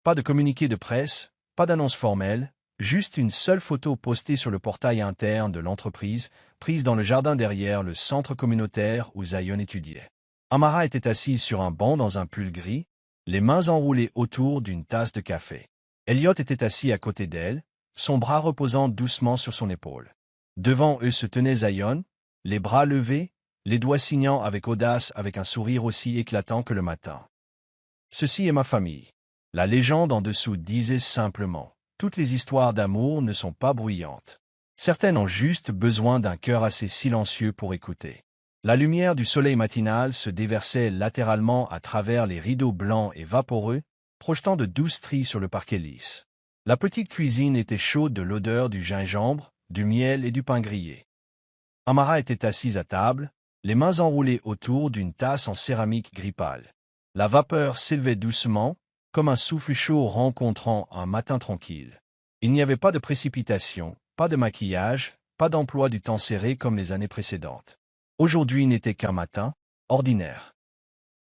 Pas de communiqué de presse, pas d'annonce formelle, juste une seule photo postée sur le portail interne de l'entreprise, prise dans le jardin derrière le centre communautaire où Zion étudiait. Amara était assise sur un banc dans un pull gris, les mains enroulées autour d'une tasse de café. Elliot était assis à côté d'elle, son bras reposant doucement sur son épaule. Devant eux se tenait Zion, les bras levés, les doigts signant avec audace avec un sourire aussi éclatant que le matin. « Ceci est ma famille. » La légende en dessous disait simplement. Toutes les histoires d'amour ne sont pas bruyantes. Certaines ont juste besoin d'un cœur assez silencieux pour écouter. La lumière du soleil matinal se déversait latéralement à travers les rideaux blancs et vaporeux, projetant de douces stries sur le parquet lisse. La petite cuisine était chaude de l'odeur du gingembre, du miel et du pain grillé. Amara était assise à table, les mains enroulées autour d'une tasse en céramique gris pâle. La vapeur s'élevait doucement, comme un souffle chaud rencontrant un matin tranquille. Il n'y avait pas de précipitation, pas de maquillage, pas d'emploi du temps serré comme les années précédentes. Aujourd'hui n'était qu'un matin, ordinaire.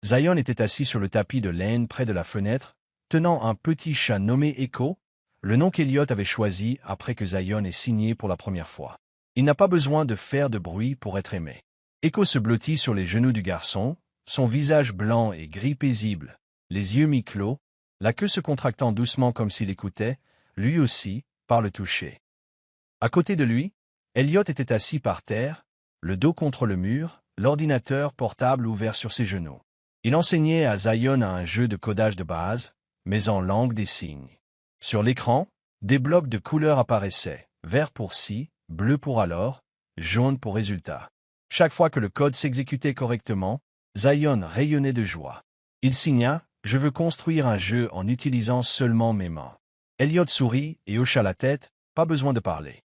Zion était assis sur le tapis de laine près de la fenêtre, tenant un petit chat nommé Echo, le nom qu'Elliot avait choisi après que Zion ait signé pour la première fois. Il n'a pas besoin de faire de bruit pour être aimé. Echo se blottit sur les genoux du garçon, son visage blanc et gris paisible, les yeux mi-clos, la queue se contractant doucement comme s'il écoutait, lui aussi, par le toucher. À côté de lui, Elliot était assis par terre, le dos contre le mur, l'ordinateur portable ouvert sur ses genoux. Il enseignait à Zion un jeu de codage de base, mais en langue des signes. Sur l'écran, des blocs de couleurs apparaissaient, vert pour si, bleu pour alors, jaune pour résultat. Chaque fois que le code s'exécutait correctement, Zion rayonnait de joie. Il signa « Je veux construire un jeu en utilisant seulement mes mains ». Elliot sourit et hocha la tête, pas besoin de parler.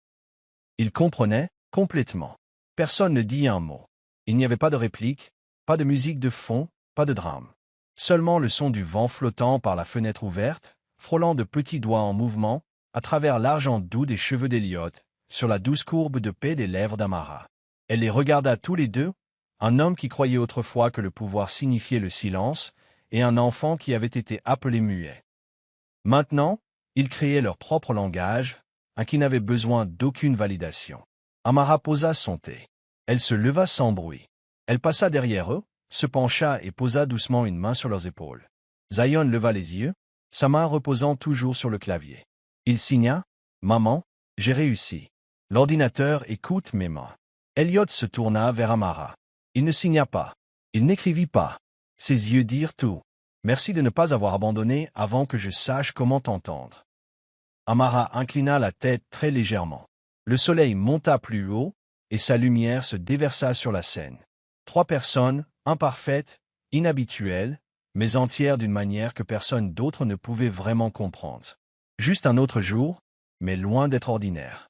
Il comprenait complètement. Personne ne dit un mot. Il n'y avait pas de réplique, pas de musique de fond, pas de drame. Seulement le son du vent flottant par la fenêtre ouverte, frôlant de petits doigts en mouvement, à travers l'argent doux des cheveux d'Eliot, sur la douce courbe de paix des lèvres d'Amara. Elle les regarda tous les deux, un homme qui croyait autrefois que le pouvoir signifiait le silence, et un enfant qui avait été appelé muet. Maintenant, ils créaient leur propre langage, un qui n'avait besoin d'aucune validation. Amara posa son thé. Elle se leva sans bruit. Elle passa derrière eux, se pencha et posa doucement une main sur leurs épaules. Zion leva les yeux, sa main reposant toujours sur le clavier. Il signa « Maman, j'ai réussi. L'ordinateur écoute mes mains. » Elliot se tourna vers Amara. Il ne signa pas. Il n'écrivit pas. Ses yeux dirent tout. « Merci de ne pas avoir abandonné avant que je sache comment t'entendre. » Amara inclina la tête très légèrement. Le soleil monta plus haut, et sa lumière se déversa sur la scène. 3 personnes, imparfaites, inhabituelles, mais entières d'une manière que personne d'autre ne pouvait vraiment comprendre. Juste un autre jour, mais loin d'être ordinaire.